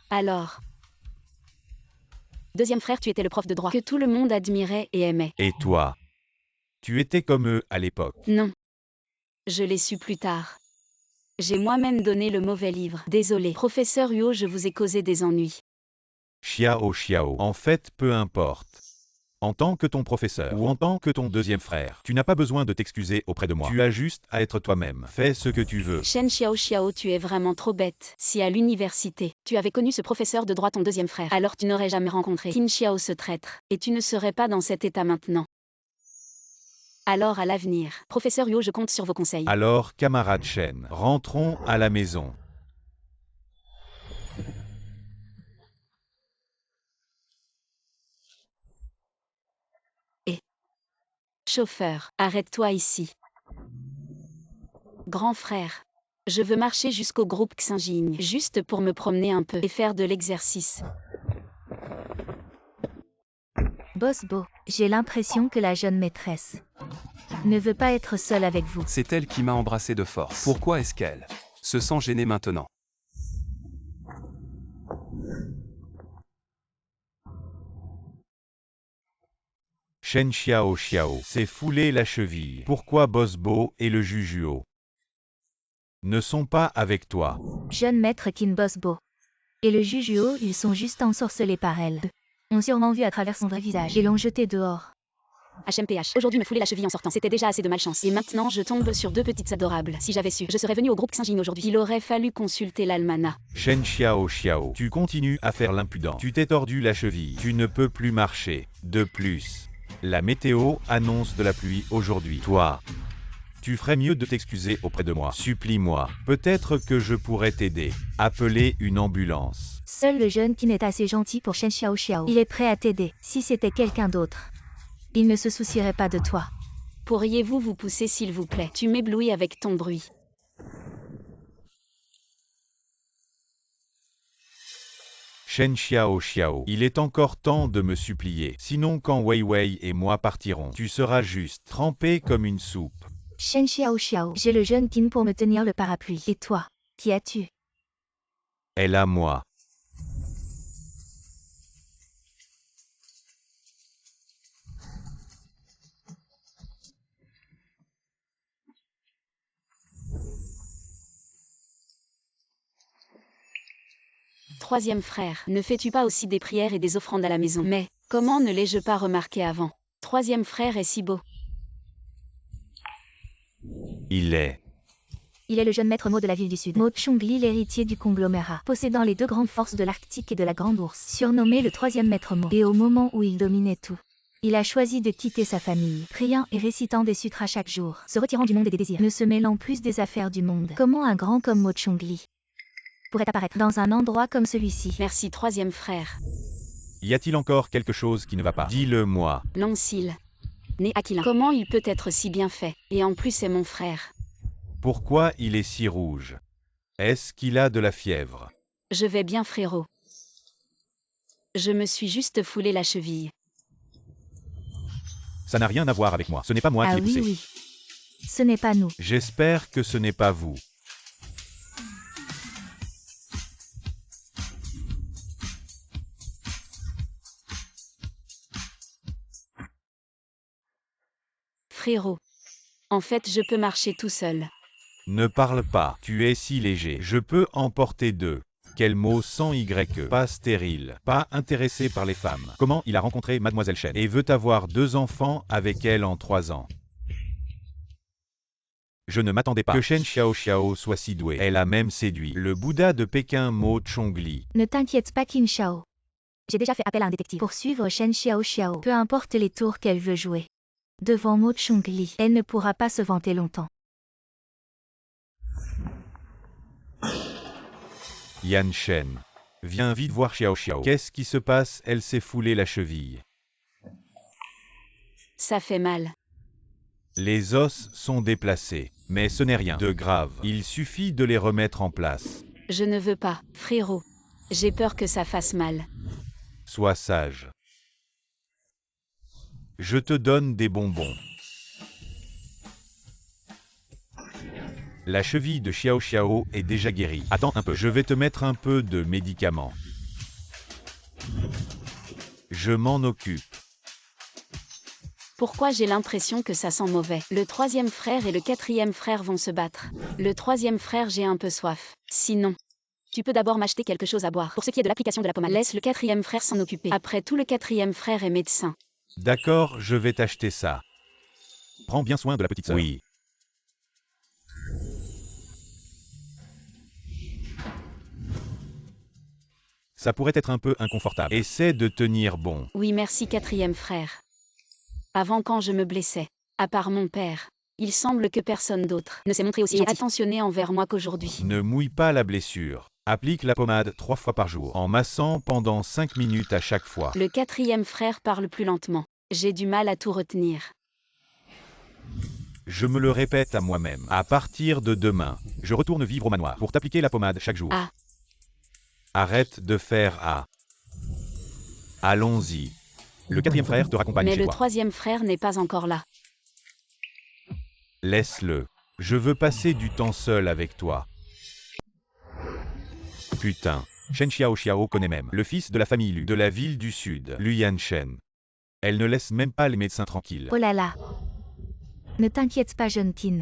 Alors. Deuxième frère, tu étais le prof de droit que tout le monde admirait et aimait. Et toi? Tu étais comme eux à l'époque. Non. Je l'ai su plus tard. J'ai moi-même donné le mauvais livre. Désolé. Professeur Huo, je vous ai causé des ennuis. Xiao. En fait, peu importe. En tant que ton professeur ou en tant que ton deuxième frère, tu n'as pas besoin de t'excuser auprès de moi. Tu as juste à être toi-même. Fais ce que tu veux. Shen Xiao, tu es vraiment trop bête. Si à l'université, tu avais connu ce professeur de droit, ton deuxième frère, alors tu n'aurais jamais rencontré Qin Xiao, ce traître. Et tu ne serais pas dans cet état maintenant. Alors à l'avenir, professeur Huo, je compte sur vos conseils. Alors, camarade Shen, rentrons à la maison. Chauffeur, arrête-toi ici. Grand frère, je veux marcher jusqu'au groupe Xinjing, juste pour me promener un peu et faire de l'exercice. Boss Bo, j'ai l'impression que la jeune maîtresse ne veut pas être seule avec vous. C'est elle qui m'a embrassé de force. Pourquoi est-ce qu'elle se sent gênée maintenant? Shen Xiao, s'est foulé la cheville. Pourquoi Boss Bo et le Jujuo ne sont pas avec toi? Jeune maître Qin Boss Bo et le juge Huo, ils sont juste ensorcelés par elle. Ont sûrement vu à travers son vrai visage et l'ont jeté dehors. HMPH. Aujourd'hui me fouler la cheville en sortant, c'était déjà assez de malchance. Et maintenant je tombe sur deux petites adorables. Si j'avais su, je serais venu au groupe Xinjing aujourd'hui. Il aurait fallu consulter l'almanach. Shen Xiao, tu continues à faire l'impudent. Tu t'es tordu la cheville. Tu ne peux plus marcher. De plus, la météo annonce de la pluie aujourd'hui. Toi, tu ferais mieux de t'excuser auprès de moi. Supplie-moi. Peut-être que je pourrais t'aider. Appeler une ambulance. Seul le jeune Qin est assez gentil pour Shen Xiao. Il est prêt à t'aider. Si c'était quelqu'un d'autre, il ne se soucierait pas de toi. Pourriez-vous vous pousser s'il vous plaît? Tu m'éblouis avec ton bruit. Shen Xiao, il est encore temps de me supplier. Sinon quand Wei Wei et moi partirons, tu seras juste trempé comme une soupe. Shen Xiao, j'ai le jeune Qin pour me tenir le parapluie. Et toi, qui as-tu? Elle a moi. Troisième frère, ne fais-tu pas aussi des prières et des offrandes à la maison? Mais, comment ne l'ai-je pas remarqué avant? Troisième frère est si beau. Il est le jeune maître Mo de la ville du Sud. Mo Chongli, l'héritier du conglomérat, possédant les deux grandes forces de l'Arctique et de la Grande Ourse, surnommé le troisième maître Mo. Et au moment où il dominait tout, il a choisi de quitter sa famille, priant et récitant des sutras chaque jour, se retirant du monde et des désirs, ne se mêlant plus des affaires du monde. Comment un grand comme Mo Chongli pourrait apparaître dans un endroit comme celui-ci? Merci troisième frère. Y a-t-il encore quelque chose qui ne va pas? Dis-le-moi. Long-cil. Né Aquilin. Comment il peut être si bien fait? Et en plus c'est mon frère. Pourquoi il est si rouge? Est-ce qu'il a de la fièvre? Je vais bien frérot. Je me suis juste foulé la cheville. Ça n'a rien à voir avec moi. Ce n'est pas moi qui l'ai poussé. Oui. Ce n'est pas nous. J'espère que ce n'est pas vous. Frérot. En fait, je peux marcher tout seul. Ne parle pas. Tu es si léger. Je peux en porter deux. Quel mot sans Y? Pas stérile. Pas intéressé par les femmes. Comment il a rencontré Mademoiselle Shen et veut avoir 2 enfants avec elle en 3 ans. Je ne m'attendais pas que Shen Xiaoxiao soit si douée. Elle a même séduit le Bouddha de Pékin Mo Chongli. Ne t'inquiète pas Qin Shao. J'ai déjà fait appel à un détective pour suivre Shen Xiaoxiao. Peu importe les tours qu'elle veut jouer. Devant Mo Chongli, elle ne pourra pas se vanter longtemps. Yan Shen. Viens vite voir Xiaoxiao. Qu'est-ce qui se passe? Elle s'est foulée la cheville. Ça fait mal. Les os sont déplacés, mais ce n'est rien de grave. Il suffit de les remettre en place. Je ne veux pas, frérot. J'ai peur que ça fasse mal. Sois sage. Je te donne des bonbons. La cheville de Xiaoxiao est déjà guérie. Attends un peu, je vais te mettre un peu de médicaments. Je m'en occupe. Pourquoi j'ai l'impression que ça sent mauvais? Le troisième frère et le quatrième frère vont se battre. Le troisième frère, j'ai un peu soif. Sinon, tu peux d'abord m'acheter quelque chose à boire. Pour ce qui est de l'application de la pommade, laisse le quatrième frère s'en occuper. Après tout, le quatrième frère est médecin. D'accord, je vais t'acheter ça. Prends bien soin de la petite sœur. Oui. Ça pourrait être un peu inconfortable. Essaie de tenir bon. Oui, merci quatrième frère. Avant quand je me blessais, à part mon père, il semble que personne d'autre ne s'est montré aussi attentionné envers moi qu'aujourd'hui. Ne mouille pas la blessure. Applique la pommade 3 fois par jour, en massant pendant 5 minutes à chaque fois. Le quatrième frère parle plus lentement. J'ai du mal à tout retenir. Je me le répète à moi-même. À partir de demain, je retourne vivre au manoir pour t'appliquer la pommade chaque jour. Ah. Arrête de faire A. Allons-y. Le quatrième frère te raccompagne Mais chez le toi. troisième frère n'est pas encore là. Laisse-le. Je veux passer du temps seul avec toi. Putain. Shen Xiaoxiao connaît même le fils de la famille Lu de la ville du sud, Lu Yanshen. Elle ne laisse même pas les médecins tranquilles. Oh là là. Ne t'inquiète pas jeune Tin.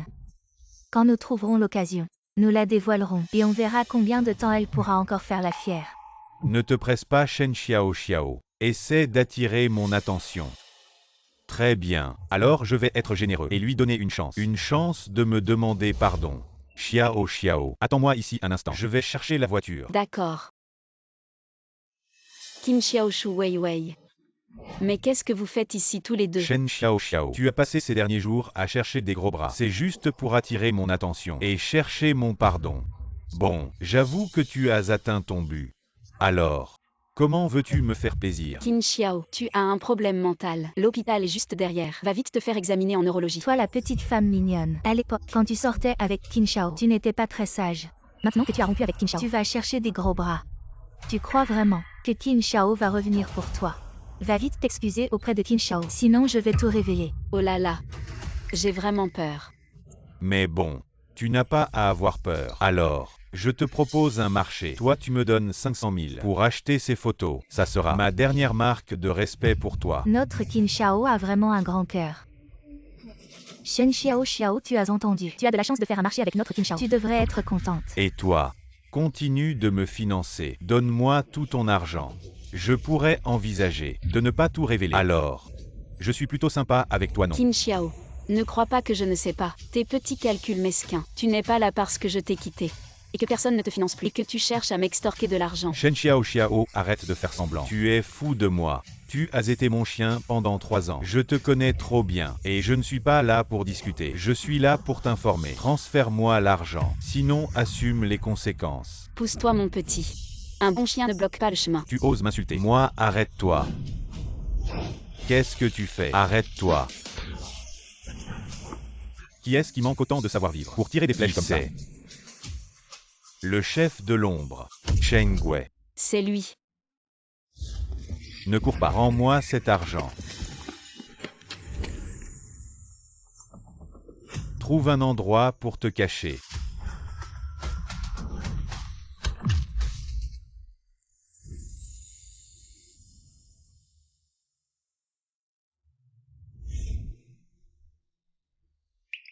Quand nous trouverons l'occasion, nous la dévoilerons et on verra combien de temps elle pourra encore faire la fière. Ne te presse pas Shen Xiaoxiao. Essaie d'attirer mon attention. Très bien. Alors je vais être généreux et lui donner une chance. Une chance de me demander pardon. Xiaoxiao. Attends-moi ici un instant. Je vais chercher la voiture. D'accord. Qin Xiaoshu Wei Wei. Mais qu'est-ce que vous faites ici tous les deux? Shen Xiaoxiao. Tu as passé ces derniers jours à chercher des gros bras. C'est juste pour attirer mon attention et chercher mon pardon. Bon, j'avoue que tu as atteint ton but. Alors, comment veux-tu me faire plaisir? Qin Xiao, tu as un problème mental. L'hôpital est juste derrière. Va vite te faire examiner en neurologie. Toi la petite femme mignonne. À l'époque, quand tu sortais avec Qin Shao, tu n'étais pas très sage. Maintenant que tu as rompu avec Qin Shao, tu vas chercher des gros bras. Tu crois vraiment que Qin Shao va revenir pour toi? Va vite t'excuser auprès de Qin Shao, sinon je vais tout révéler. Oh là là. J'ai vraiment peur. Mais bon, tu n'as pas à avoir peur. Alors, je te propose un marché. Toi, tu me donnes 500 000 pour acheter ces photos. Ça sera ma dernière marque de respect pour toi. Notre Qin Shao a vraiment un grand cœur. Shen Xiaoxiao, tu as entendu. Tu as de la chance de faire un marché avec notre Qin Shao. Tu devrais être contente. Et toi, continue de me financer. Donne-moi tout ton argent. Je pourrais envisager de ne pas tout révéler. Alors, je suis plutôt sympa avec toi, non? Qin Xiao, ne crois pas que je ne sais pas. Tes petits calculs mesquins. Tu n'es pas là parce que je t'ai quitté. Et que personne ne te finance plus. Et que tu cherches à m'extorquer de l'argent. Shen Xiaoxiao, arrête de faire semblant. Tu es fou de moi. Tu as été mon chien pendant 3 ans. Je te connais trop bien. Et je ne suis pas là pour discuter. Je suis là pour t'informer. Transfère-moi l'argent. Sinon, assume les conséquences. Pousse-toi mon petit. Un bon chien ne bloque pas le chemin. Tu oses m'insulter. Moi, arrête-toi. Qu'est-ce que tu fais? Arrête-toi. Qui est-ce qui manque autant de savoir-vivre pour tirer des flèches comme ça? Le chef de l'ombre, Cheng Wei. C'est lui. Ne cours pas. Rends-moi cet argent. Trouve un endroit pour te cacher.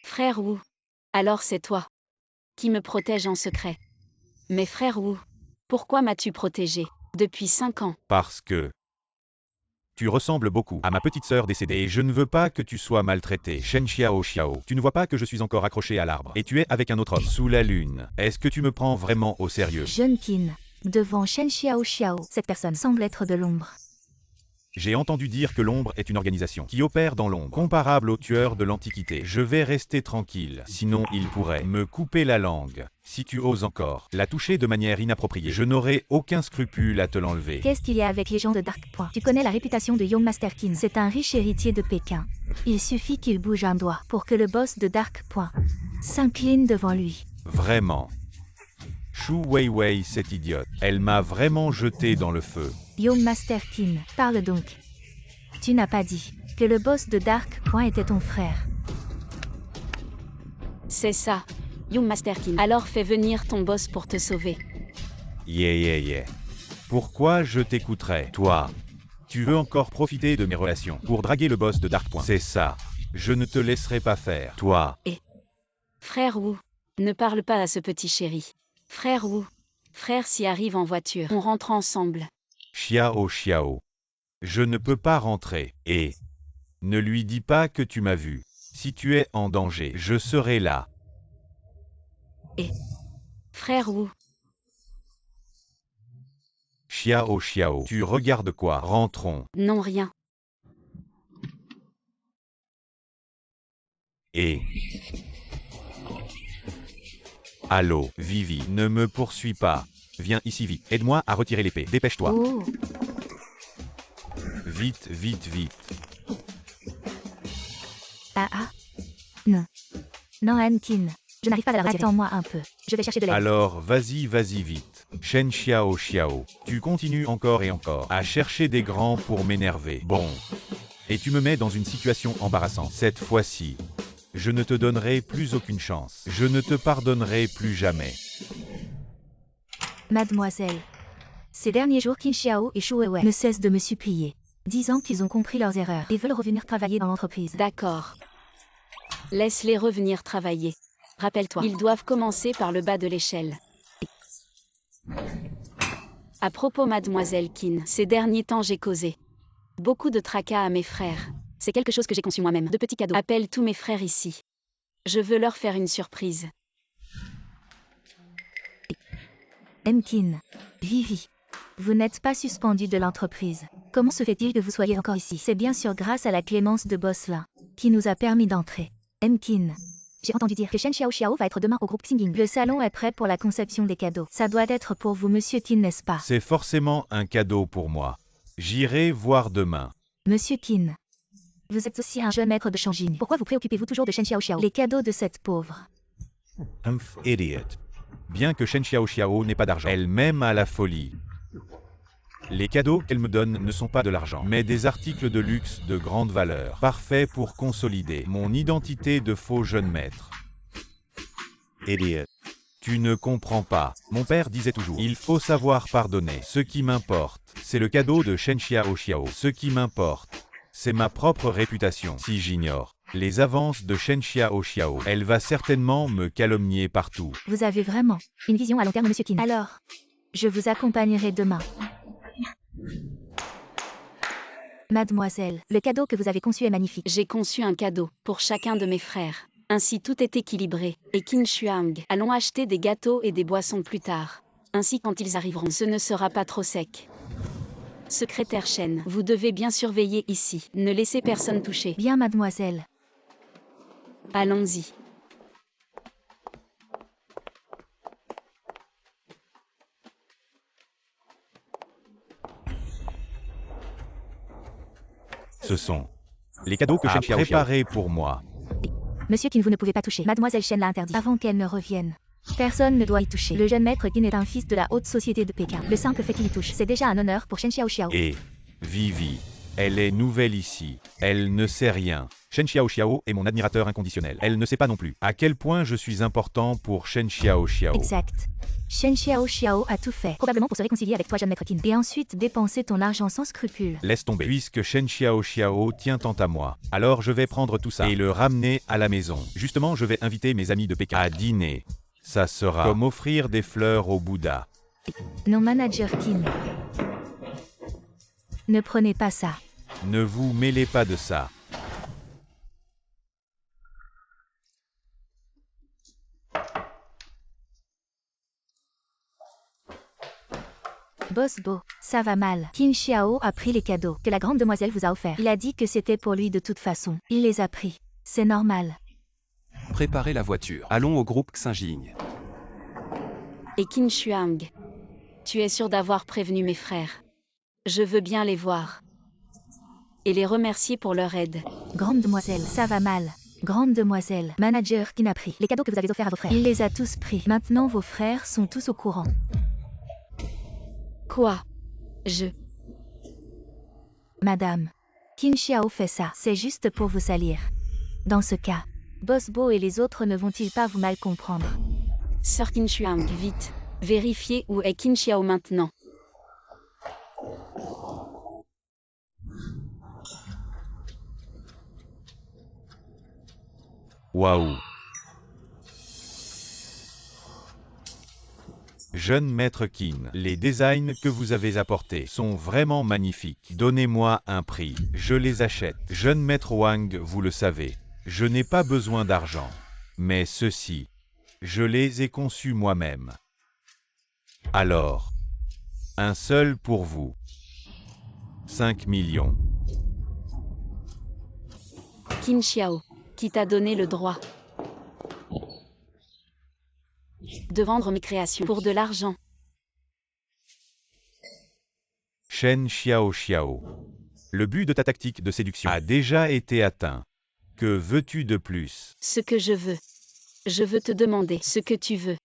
Frère Wu. Alors c'est toi. Qui me protège en secret. Mais frère Wu. Pourquoi m'as-tu protégé? Depuis 5 ans. Parce que Tu ressembles beaucoup à ma petite sœur décédée et je ne veux pas que tu sois maltraité. Shen Xiao Xiao, tu ne vois pas que je suis encore accroché à l'arbre et tu es avec un autre homme sous la lune. Est-ce que tu me prends vraiment au sérieux? Jeune Qin, devant Shen Xiao Xiao, cette personne semble être de l'ombre. J'ai entendu dire que l'ombre est une organisation qui opère dans l'ombre, comparable aux tueurs de l'Antiquité. Je vais rester tranquille, sinon il pourrait me couper la langue. Si tu oses encore la toucher de manière inappropriée, je n'aurai aucun scrupule à te l'enlever. Qu'est-ce qu'il y a avec les gens de Dark Point? Tu connais la réputation de Young Master Qin. C'est un riche héritier de Pékin. Il suffit qu'il bouge un doigt pour que le boss de Dark Point s'incline devant lui. Vraiment. Shu Weiwei, cette idiote, elle m'a vraiment jeté dans le feu. Young Master Qin, parle donc. Tu n'as pas dit que le boss de Dark Point était ton frère. C'est ça, Young Master Qin. Alors fais venir ton boss pour te sauver. Yeah. Pourquoi je t'écouterais, toi? Tu veux encore profiter de mes relations pour draguer le boss de Dark Point. C'est ça. Je ne te laisserai pas faire, toi. Frère Wu, ne parle pas à ce petit chéri. Frère Wu, frère s'y arrive en voiture. On rentre ensemble. Xiao Xiao. Je ne peux pas rentrer, et ne lui dis pas que tu m'as vu. Si tu es en danger, je serai là. Frère Wu, Xiao Xiao. Tu regardes quoi? Rentrons. non rien. Et... Allô, Vivi, ne me poursuis pas. Viens ici vite. Aide-moi à retirer l'épée. Dépêche-toi. Oh, Vite. non. Non, Anakin. Je n'arrive pas à la retirer. Attends-moi un peu. Je vais chercher de l'aide. Alors, vas-y vite. Shen Xiao Xiao. Tu continues encore et encore à chercher des grands pour m'énerver. Bon. Et tu me mets dans une situation embarrassante. Cette fois-ci, je ne te donnerai plus aucune chance. Je ne te pardonnerai plus jamais. Mademoiselle. Ces derniers jours, Qin Xiao et Shu Weiwei ne cessent de me supplier, disant qu'ils ont compris leurs erreurs et veulent revenir travailler dans l'entreprise. D'accord. Laisse-les revenir travailler. Rappelle-toi, ils doivent commencer par le bas de l'échelle. À propos, mademoiselle Qin, ces derniers temps j'ai causé beaucoup de tracas à mes frères. C'est quelque chose que j'ai conçu moi-même. De petits cadeaux. Appelle tous mes frères ici. Je veux leur faire une surprise. Qin. Vivi. Vous n'êtes pas suspendu de l'entreprise. Comment se fait-il que vous soyez encore ici? C'est bien sûr grâce à la clémence de Bosselin qui nous a permis d'entrer. Qin. J'ai entendu dire que Shen Xiao Xiao va être demain au groupe Xinging. Le salon est prêt pour la conception des cadeaux. Ça doit être pour vous, monsieur Qin, n'est-ce pas? C'est forcément un cadeau pour moi. J'irai voir demain. Monsieur Qin. Vous êtes aussi un jeune maître de Shangin. Pourquoi vous préoccupez-vous toujours de Shen Xiao Xiao? Les cadeaux de cette pauvre. Idiot. Bien que Shen Xiao Xiao n'ait pas d'argent, elle m'aime à la folie. Les cadeaux qu'elle me donne ne sont pas de l'argent, mais des articles de luxe de grande valeur, parfaits pour consolider mon identité de faux jeune maître. Idiot. Tu ne comprends pas. Mon père disait toujours, il faut savoir pardonner. Ce qui m'importe, c'est le cadeau de Shen Xiao Xiao. Ce qui m'importe, c'est ma propre réputation. Si j'ignore les avances de Shen Xiao Xiao, elle va certainement me calomnier partout. Vous avez vraiment une vision à long terme, monsieur Qin. Alors, je vous accompagnerai demain. Mademoiselle, le cadeau que vous avez conçu est magnifique. J'ai conçu un cadeau pour chacun de mes frères. Ainsi tout est équilibré. Et Qin Shuang, allons acheter des gâteaux et des boissons plus tard. Ainsi quand ils arriveront, ce ne sera pas trop sec. Secrétaire Shen, vous devez bien surveiller ici. Ne laissez personne toucher. Bien, mademoiselle. Allons-y. Ce sont les cadeaux que Shen Xiao préparés pour moi. Monsieur Qin, vous ne pouvez pas toucher. Mademoiselle Shen l'a interdit. Avant qu'elle ne revienne. Personne ne doit y toucher. Le jeune maître Qin est un fils de la haute société de Pékin. Le simple fait qu'il y touche, c'est déjà un honneur pour Shen Xiao Xiao. Et Vivi, elle est nouvelle ici. Elle ne sait rien. Shen Xiao Xiao est mon admirateur inconditionnel. Elle ne sait pas non plus à quel point je suis important pour Shen Xiao Xiao. Exact. Shen Xiao Xiao a tout fait, probablement pour se réconcilier avec toi, jeune maître Qin, et ensuite dépenser ton argent sans scrupule. Laisse tomber. Puisque Shen Xiao Xiao tient tant à moi, alors je vais prendre tout ça et le ramener à la maison. Justement, je vais inviter mes amis de Pékin à dîner. Ça sera comme offrir des fleurs au Bouddha. Non, manager Qin. Ne prenez pas ça. Ne vous mêlez pas de ça. Boss Bo, ça va mal. Qin Xiao a pris les cadeaux que la grande demoiselle vous a offerts. Il a dit que c'était pour lui de toute façon. Il les a pris. C'est normal. Préparez la voiture. Allons au groupe Xinjing. Et Qin Shuang. Tu es sûr d'avoir prévenu mes frères. Je veux bien les voir. Et les remercier pour leur aide. Grande demoiselle, ça va mal. Grande demoiselle, manager qui n'a pris les cadeaux que vous avez offerts à vos frères. Il les a tous pris. Maintenant vos frères sont tous au courant. Quoi? Madame, Qin Xiao fait ça, c'est juste pour vous salir. Dans ce cas, Boss Bo et les autres ne vont-ils pas vous mal comprendre? Sir Qin Shuang, vite. Vérifiez où est Qin Xiao maintenant. Waouh! Jeune maître Qin, les designs que vous avez apportés sont vraiment magnifiques. Donnez-moi un prix, je les achète. Jeune maître Wang, vous le savez, je n'ai pas besoin d'argent. Mais ceux-ci, je les ai conçus moi-même. Alors, un seul pour vous. 5 millions. Qin Xiao, qui t'a donné le droit de vendre mes créations pour de l'argent. Shen Xiao. Le but de ta tactique de séduction a déjà été atteint. Que veux-tu de plus? Ce que je veux. Je veux te demander ce que tu veux.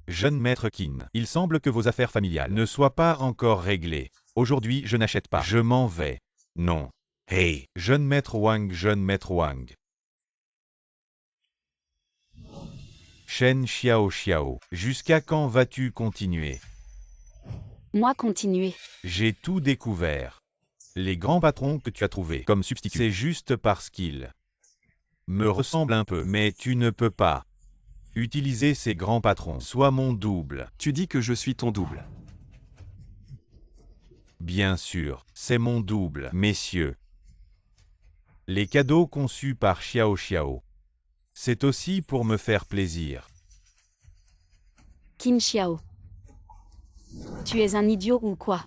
Jeune maître Qin, il semble que vos affaires familiales ne soient pas encore réglées. Aujourd'hui, je n'achète pas. Je m'en vais. Non. Hey, jeune maître Wang. Shen Xiao, jusqu'à quand vas-tu continuer? Moi continuer. J'ai tout découvert. Les grands patrons que tu as trouvés comme substitut, c'est juste parce qu'ils me ressemblent un peu, mais tu ne peux pas utiliser ces grands patrons. Sois mon double. Tu dis que je suis ton double. Bien sûr, c'est mon double, messieurs. Les cadeaux conçus par Xiao, c'est aussi pour me faire plaisir. Qin Xiao. Tu es un idiot ou quoi?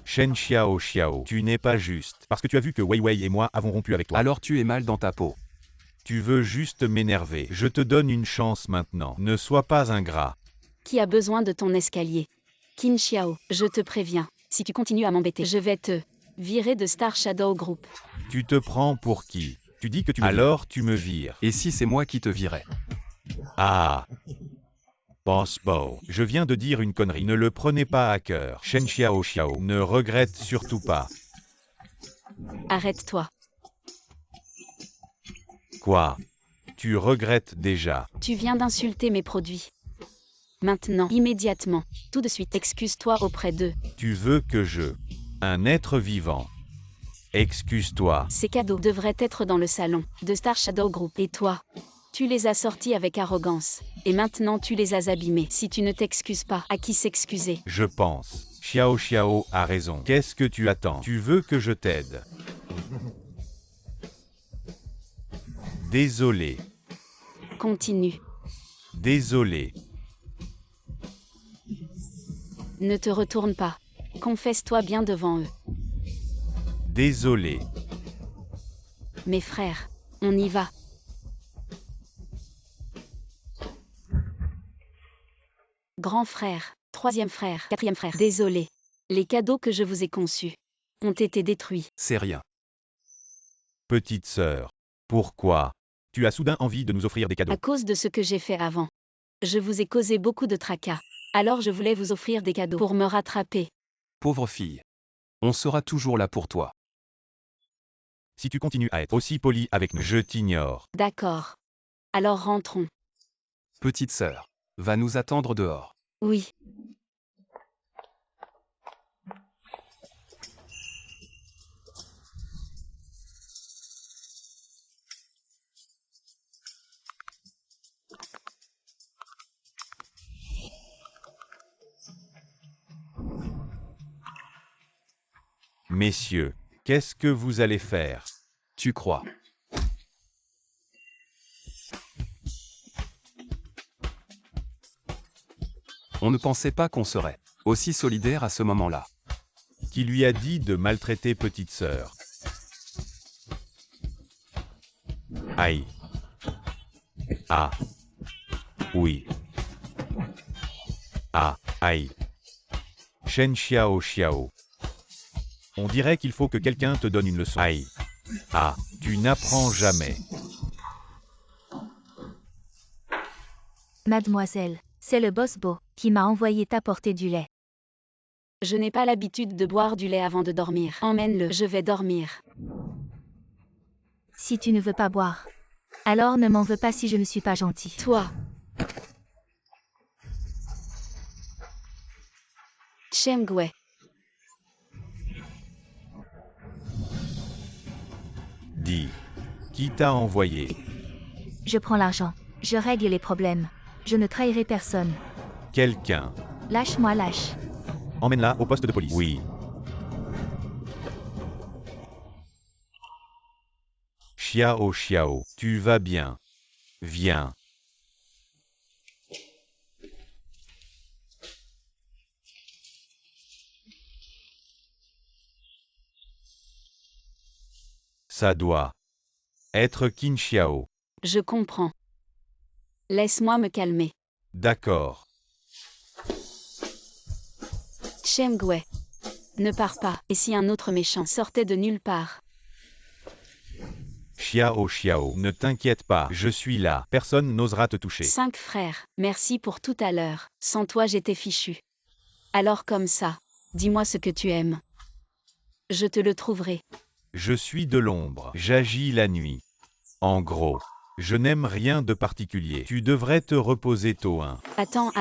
Shen Xiao, tu n'es pas juste, parce que tu as vu que Wei Wei et moi avons rompu avec toi. Alors tu es mal dans ta peau. Tu veux juste m'énerver. Je te donne une chance maintenant. Ne sois pas ingrat. Qui a besoin de ton escalier? Qin Xiao, je te préviens. Si tu continues à m'embêter, je vais te virer de Star Shadow Group. Tu te prends pour qui? Tu dis que tu me vires. Alors tu me vires. Et si c'est moi qui te virais? Ah! Boss Bo, je viens de dire une connerie. Ne le prenez pas à cœur. Shen Xiao, ne regrette surtout pas. Arrête-toi. Quoi? Tu regrettes déjà. Tu viens d'insulter mes produits. Maintenant, immédiatement, tout de suite, excuse-toi auprès d'eux. Tu veux que un être vivant. Excuse-toi. Ces cadeaux devraient être dans le salon de Star Shadow Group. Et toi? Tu les as sortis avec arrogance. Et maintenant tu les as abîmés. Si tu ne t'excuses pas, à qui s'excuser? Je pense. Xiao a raison. Qu'est-ce que tu attends? Tu veux que je t'aide? Désolé. Continue. Désolé. Ne te retourne pas. Confesse-toi bien devant eux. Désolé. Mes frères, on y va. Grand frère, troisième frère, quatrième frère. Désolé. Les cadeaux que je vous ai conçus ont été détruits. C'est rien. Petite sœur. Pourquoi? Tu as soudain envie de nous offrir des cadeaux. À cause de ce que j'ai fait avant. Je vous ai causé beaucoup de tracas. Alors je voulais vous offrir des cadeaux pour me rattraper. Pauvre fille. On sera toujours là pour toi. Si tu continues à être aussi poli avec nous, je t'ignore. D'accord. Alors rentrons. Petite sœur. Va nous attendre dehors. Oui. Messieurs, qu'est-ce que vous allez faire? Tu crois? On ne pensait pas qu'on serait aussi solidaire à ce moment-là. Qui lui a dit de maltraiter petite sœur? Aïe. Ah. Oui. Ah, aïe. Shen Xiao Xiao. On dirait qu'il faut que quelqu'un te donne une leçon. Aïe. Ah, tu n'apprends jamais. Mademoiselle, c'est le boss Bo qui m'a envoyé t'apporter du lait. Je n'ai pas l'habitude de boire du lait avant de dormir. Emmène-le, je vais dormir. Si tu ne veux pas boire, alors ne m'en veux pas si je ne suis pas gentil. Toi. Chengwei. Dis. Qui t'a envoyé? Je prends l'argent. Je règle les problèmes. Je ne trahirai personne. Quelqu'un. Lâche-moi, lâche. Emmène-la au poste de police. Oui. Xiao Xiao, tu vas bien. Viens. Ça doit être Qin Xiao. Je comprends. Laisse-moi me calmer. D'accord. Chengwei. Ne pars pas. Et si un autre méchant sortait de nulle part? Xiao Xiao, ne t'inquiète pas, je suis là. Personne n'osera te toucher. 5 frères, merci pour tout à l'heure. Sans toi j'étais fichu. Alors comme ça, dis-moi ce que tu aimes. Je te le trouverai. Je suis de l'ombre. J'agis la nuit. En gros, je n'aime rien de particulier. Tu devrais te reposer tôt, hein. Attends.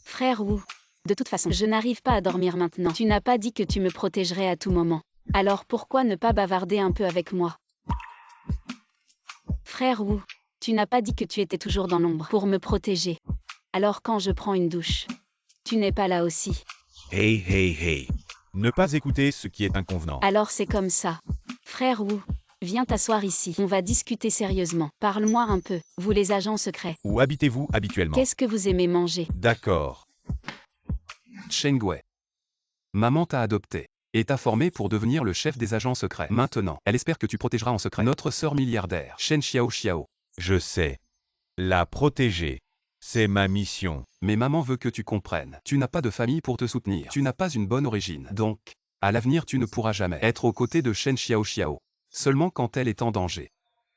Frère Wu. De toute façon, je n'arrive pas à dormir maintenant. Tu n'as pas dit que tu me protégerais à tout moment. Alors pourquoi ne pas bavarder un peu avec moi? Frère Wu, tu n'as pas dit que tu étais toujours dans l'ombre pour me protéger. Alors quand je prends une douche, tu n'es pas là aussi. Hey. Ne pas écouter ce qui est inconvenant. Alors c'est comme ça. Frère Wu, viens t'asseoir ici. On va discuter sérieusement. Parle-moi un peu, vous les agents secrets. Où habitez-vous habituellement? Qu'est-ce que vous aimez manger? D'accord. Chengwei. Maman t'a adopté et t'a formé pour devenir le chef des agents secrets. Maintenant, elle espère que tu protégeras en secret notre sœur milliardaire, Shen Xiao Xiao. Je sais. La protéger. C'est ma mission. Mais maman veut que tu comprennes. Tu n'as pas de famille pour te soutenir. Tu n'as pas une bonne origine. Donc, à l'avenir tu ne pourras jamais être aux côtés de Shen Xiao Xiao. Seulement quand elle est en danger.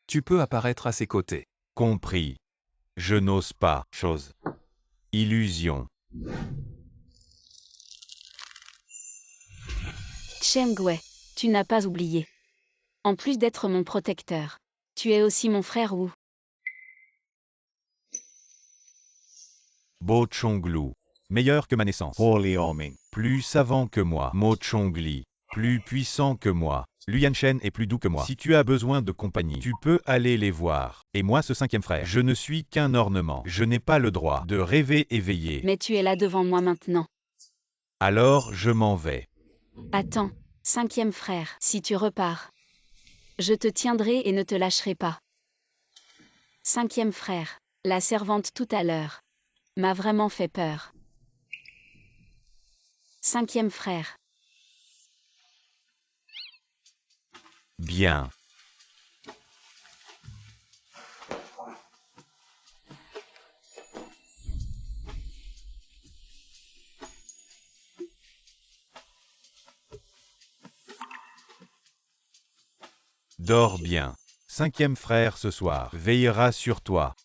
Tu peux apparaître à ses côtés. Compris. Je n'ose pas. Chose. Illusion. Chengwei, tu n'as pas oublié. En plus d'être mon protecteur, tu es aussi mon frère Wu. Bo Chonglu. Meilleur que ma naissance. Holy Homing. Plus savant que moi. Mo Chongli. Plus puissant que moi. Luyan Shen est plus doux que moi. Si tu as besoin de compagnie, tu peux aller les voir. Et moi, ce cinquième frère, je ne suis qu'un ornement. Je n'ai pas le droit de rêver éveillé. Mais tu es là devant moi maintenant. Alors, je m'en vais. Attends, cinquième frère, si tu repars, je te tiendrai et ne te lâcherai pas. Cinquième frère, la servante tout à l'heure, m'a vraiment fait peur. Cinquième frère. Bien. Dors bien. Cinquième frère ce soir veillera sur toi.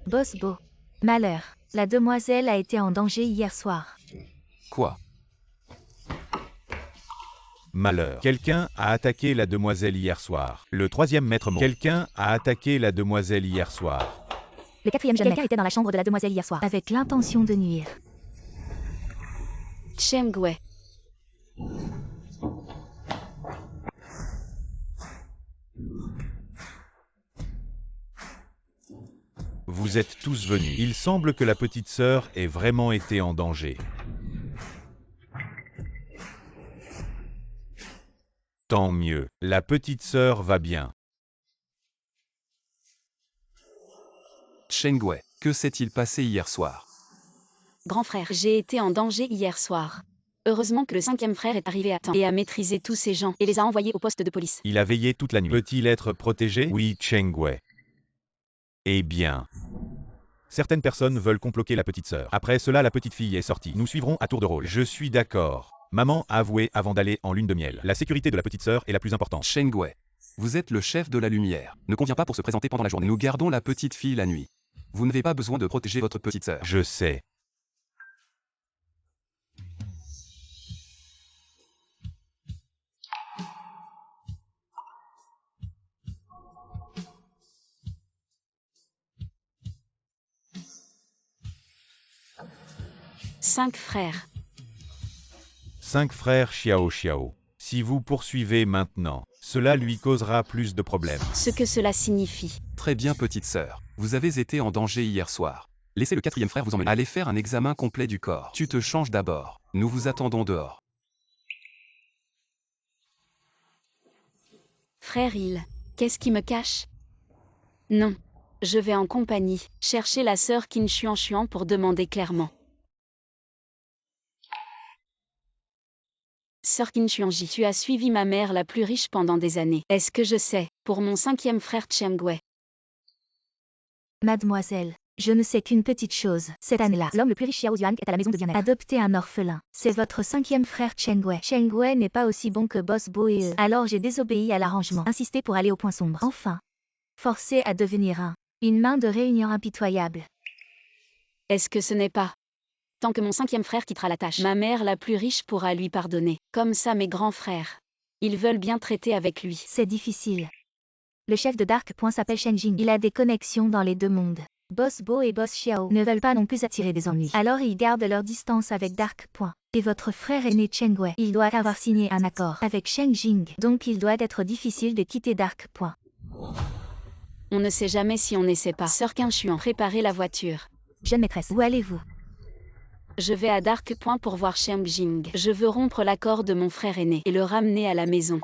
Boss Bo. Malheur. La demoiselle a été en danger hier soir. Quoi? Malheur. Quelqu'un a attaqué la demoiselle hier soir. Le troisième maître mot. Quelqu'un a attaqué la demoiselle hier soir. Le quatrième jeune maître était dans la chambre de la demoiselle hier soir. Avec l'intention de nuire. Chengwei. Vous êtes tous venus. Il semble que la petite sœur ait vraiment été en danger. Tant mieux, la petite sœur va bien. Chengwei, que s'est-il passé hier soir? Grand frère, j'ai été en danger hier soir. Heureusement que le 5e frère est arrivé à temps et a maîtrisé tous ces gens et les a envoyés au poste de police. Il a veillé toute la nuit. Peut-il être protégé? Oui, Chengwei. Eh bien. Certaines personnes veulent comploter la petite sœur. Après cela, la petite fille est sortie. Nous suivrons à tour de rôle. Je suis d'accord. Maman a avoué avant d'aller en lune de miel. La sécurité de la petite sœur est la plus importante. Chengwei, vous êtes le chef de la lumière. Ne convient pas pour se présenter pendant la journée. Nous gardons la petite fille la nuit. Vous n'avez pas besoin de protéger votre petite sœur. Je sais. Cinq frères. 5 frères Xiao Xiao. Si vous poursuivez maintenant, cela lui causera plus de problèmes. Ce que cela signifie. Très bien petite sœur. Vous avez été en danger hier soir. Laissez le 4e frère vous emmener. Allez faire un examen complet du corps. Tu te changes d'abord. Nous vous attendons dehors. Frère Il, qu'est-ce qui me cache? Non. Je vais en compagnie, chercher la sœur Qin Xuan pour demander clairement. Sœur Qin Xuanji, tu as suivi ma mère la plus riche pendant des années. Est-ce que je sais, pour mon 5e frère Chengwei? Mademoiselle, je ne sais qu'une petite chose. Cette année-là, l'homme le plus riche Xiao Yuan est à la maison de bien-être. Adoptez un orphelin. C'est votre 5e frère Chengwei. Chengwei n'est pas aussi bon que Boss Bo et eux. Alors j'ai désobéi à l'arrangement. Insisté pour aller au point sombre. Enfin. Forcé à devenir une main de réunion impitoyable. Est-ce que ce n'est pas? Tant que mon 5e frère quittera la tâche, ma mère la plus riche pourra lui pardonner. Comme ça mes grands frères. Ils veulent bien traiter avec lui. C'est difficile. Le chef de Dark Point s'appelle Shen Jing. Il a des connexions dans les deux mondes. Boss Bo et Boss Xiao ne veulent pas non plus attirer des ennuis. Alors ils gardent leur distance avec Dark Point. Et votre frère aîné Chengwei, il doit avoir signé un accord avec Shen Jing. Donc il doit être difficile de quitter Dark Point. On ne sait jamais si on n'essaie pas. Sœur Qin Xuan, préparez la voiture. Jeune maîtresse, où allez-vous? Je vais à Dark Point pour voir Shen Jing. Je veux rompre l'accord de mon frère aîné et le ramener à la maison.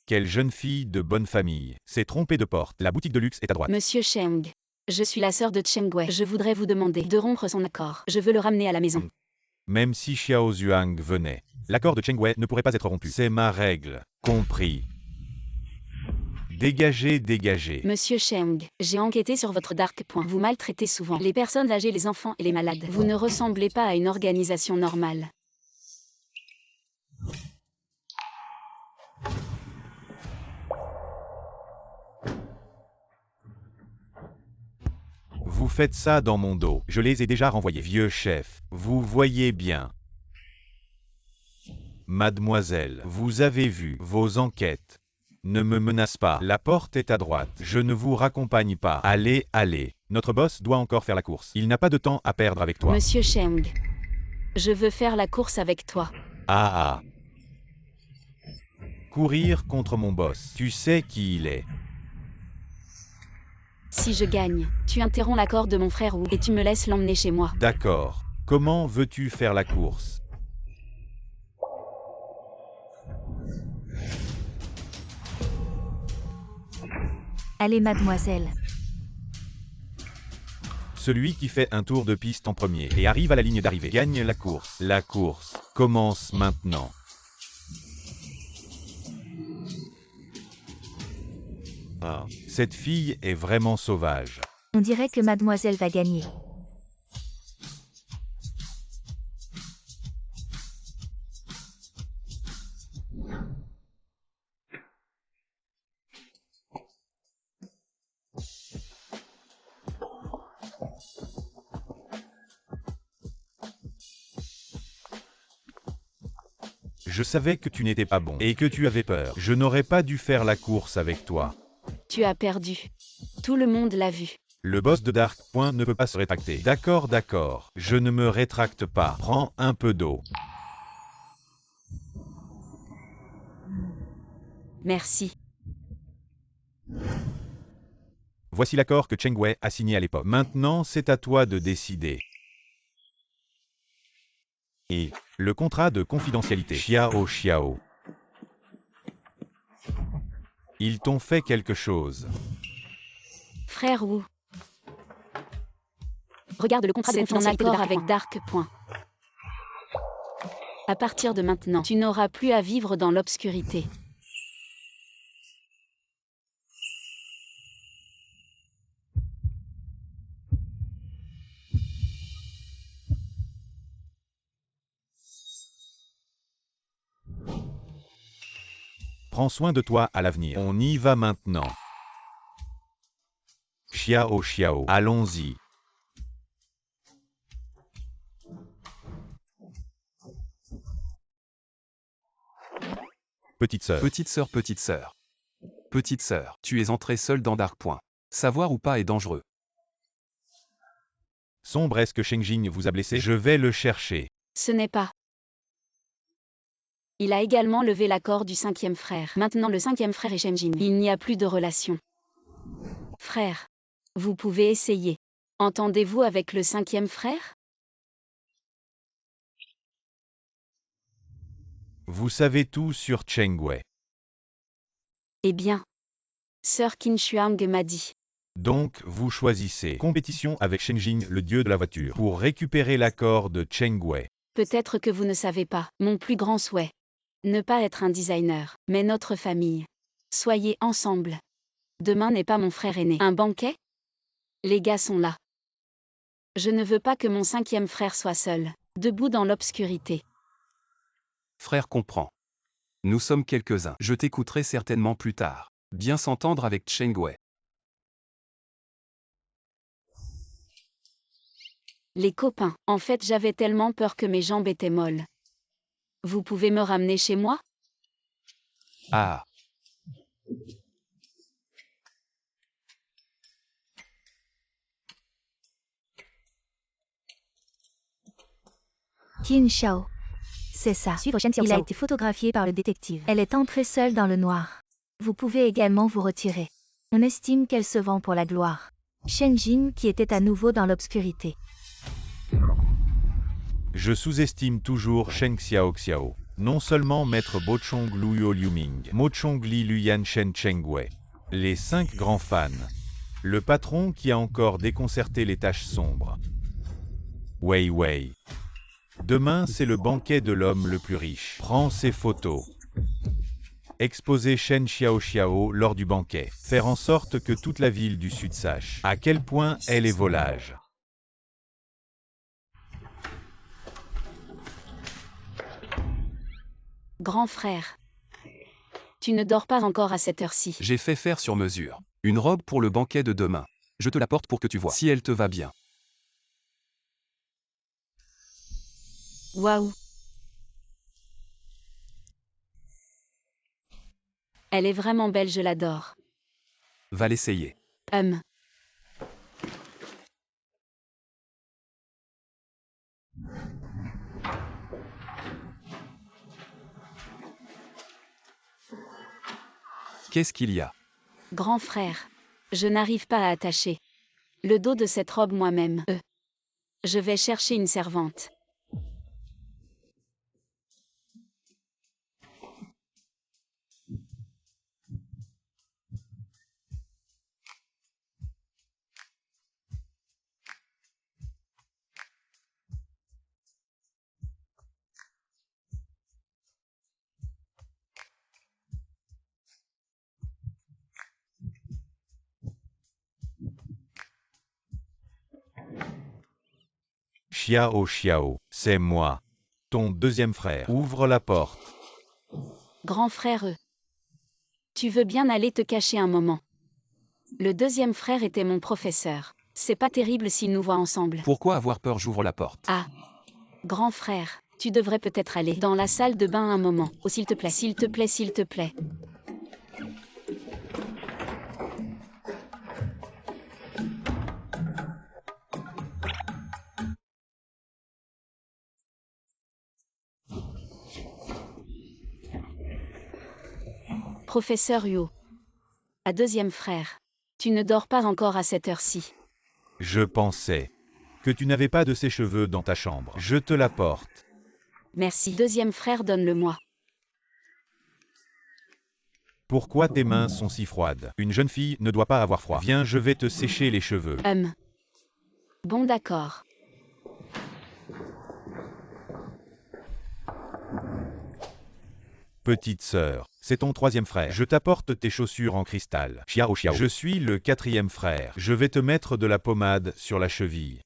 Quelle jeune fille de bonne famille. C'est trompée de porte. La boutique de luxe est à droite. Monsieur Cheng, je suis la sœur de Chengwei. Je voudrais vous demander de rompre son accord. Je veux le ramener à la maison. Même si Xiao Zhuang venait, l'accord de Chengwei ne pourrait pas être rompu. C'est ma règle. Compris. Dégagez, dégagez. Monsieur Cheng, j'ai enquêté sur votre Dark Point. Vous maltraitez souvent les personnes âgées, les enfants et les malades. Vous ne ressemblez pas à une organisation normale. Vous faites ça dans mon dos. Je les ai déjà renvoyés. Vieux chef, vous voyez bien. Mademoiselle, vous avez vu vos enquêtes. Ne me menace pas. La porte est à droite. Je ne vous raccompagne pas. Allez, allez. Notre boss doit encore faire la course. Il n'a pas de temps à perdre avec toi. Monsieur Cheng, je veux faire la course avec toi. Ah. Courir contre mon boss. Tu sais qui il est. Si je gagne, tu interromps l'accord de mon frère et tu me laisses l'emmener chez moi. D'accord. Comment veux-tu faire la course? Allez mademoiselle. Celui qui fait un tour de piste en premier et arrive à la ligne d'arrivée gagne la course. La course commence maintenant. Ah, cette fille est vraiment sauvage. On dirait que mademoiselle va gagner. Je savais que tu n'étais pas bon et que tu avais peur. Je n'aurais pas dû faire la course avec toi. Tu as perdu. Tout le monde l'a vu. Le boss de Dark Point ne peut pas se rétracter. D'accord, d'accord. Je ne me rétracte pas. Prends un peu d'eau. Merci. Voici l'accord que Cheng Wei a signé à l'époque. Maintenant, c'est à toi de décider. Et le contrat de confidentialité. Xiao Xiao. Ils t'ont fait quelque chose. Frère Wu. Regarde le contrat de confidentialité de Dark avec Dark Point. À partir de maintenant, tu n'auras plus à vivre dans l'obscurité. Prends soin de toi à l'avenir. On y va maintenant. Xiao Xiao. Allons-y. Petite sœur. Petite sœur, petite sœur. Petite sœur, tu es entrée seule dans Dark Point. Savoir ou pas est dangereux. Sombre, est-ce que Shengjin vous a blessé? Je vais le chercher. Ce n'est pas. Il a également levé l'accord du 5e frère. Maintenant le 5e frère est Shengjin. Il n'y a plus de relation. Frère. Vous pouvez essayer. Entendez-vous avec le 5e frère? Vous savez tout sur Cheng Wei. Eh bien. Sœur Qin Shuang m'a dit. Donc, vous choisissez compétition avec Shengjin, le dieu de la voiture, pour récupérer l'accord de Cheng Wei. Peut-être que vous ne savez pas. Mon plus grand souhait. Ne pas être un designer, mais notre famille. Soyez ensemble. Demain n'est pas mon frère aîné. Un banquet? Les gars sont là. Je ne veux pas que mon 5e frère soit seul, debout dans l'obscurité. Frère comprend. Nous sommes quelques-uns. Je t'écouterai certainement plus tard. Bien s'entendre avec Cheng Wei. Les copains, en fait j'avais tellement peur que mes jambes étaient molles. Vous pouvez me ramener chez moi? Ah. Qin Xiao. C'est ça. Suivre Shen Il a Xiao. été photographié par le détective. Elle est entrée seule dans le noir. Vous pouvez également vous retirer. On estime qu'elle se vend pour la gloire. Shengjin qui était à nouveau dans l'obscurité. Je sous-estime toujours Shen Xiao Xiao. Non seulement Maître Bochong Luo Liuming, Mo Chong Li Luyan Shen Cheng Wei. Les 5 grands fans. Le patron qui a encore déconcerté les taches sombres. Wei Wei. Demain, c'est le banquet de l'homme le plus riche. Prends ses photos. Exposer Shen Xiao Xiao lors du banquet. Faire en sorte que toute la ville du Sud sache à quel point elle est volage. Grand frère. Tu ne dors pas encore à cette heure-ci. J'ai fait faire sur mesure. Une robe pour le banquet de demain. Je te la porte pour que tu vois si elle te va bien. Waouh. Elle est vraiment belle, je l'adore. Va l'essayer. Qu'est-ce qu'il y a? Grand frère. Je n'arrive pas à attacher le dos de cette robe moi-même. Je vais chercher une servante. Xiao Xiao, c'est moi. Ton deuxième frère. Ouvre la porte. Grand frère, tu veux bien aller te cacher un moment? Le deuxième frère était mon professeur. C'est pas terrible s'il nous voit ensemble. Pourquoi avoir peur? J'ouvre la porte. Ah. Grand frère, tu devrais peut-être aller dans la salle de bain un moment. Oh, s'il te plaît, s'il te plaît, s'il te plaît. Professeur Yu. À deuxième frère. Tu ne dors pas encore à cette heure-ci. Je pensais que tu n'avais pas de sèche-cheveux dans ta chambre. Je te l'apporte. Merci. Deuxième frère, donne-le-moi. Pourquoi tes mains sont si froides? Une jeune fille ne doit pas avoir froid. Viens, je vais te sécher les cheveux. Bon, d'accord. Petite sœur, c'est ton troisième frère. Je t'apporte tes chaussures en cristal. Xiao Xiao. Je suis le quatrième frère. Je vais te mettre de la pommade sur la cheville.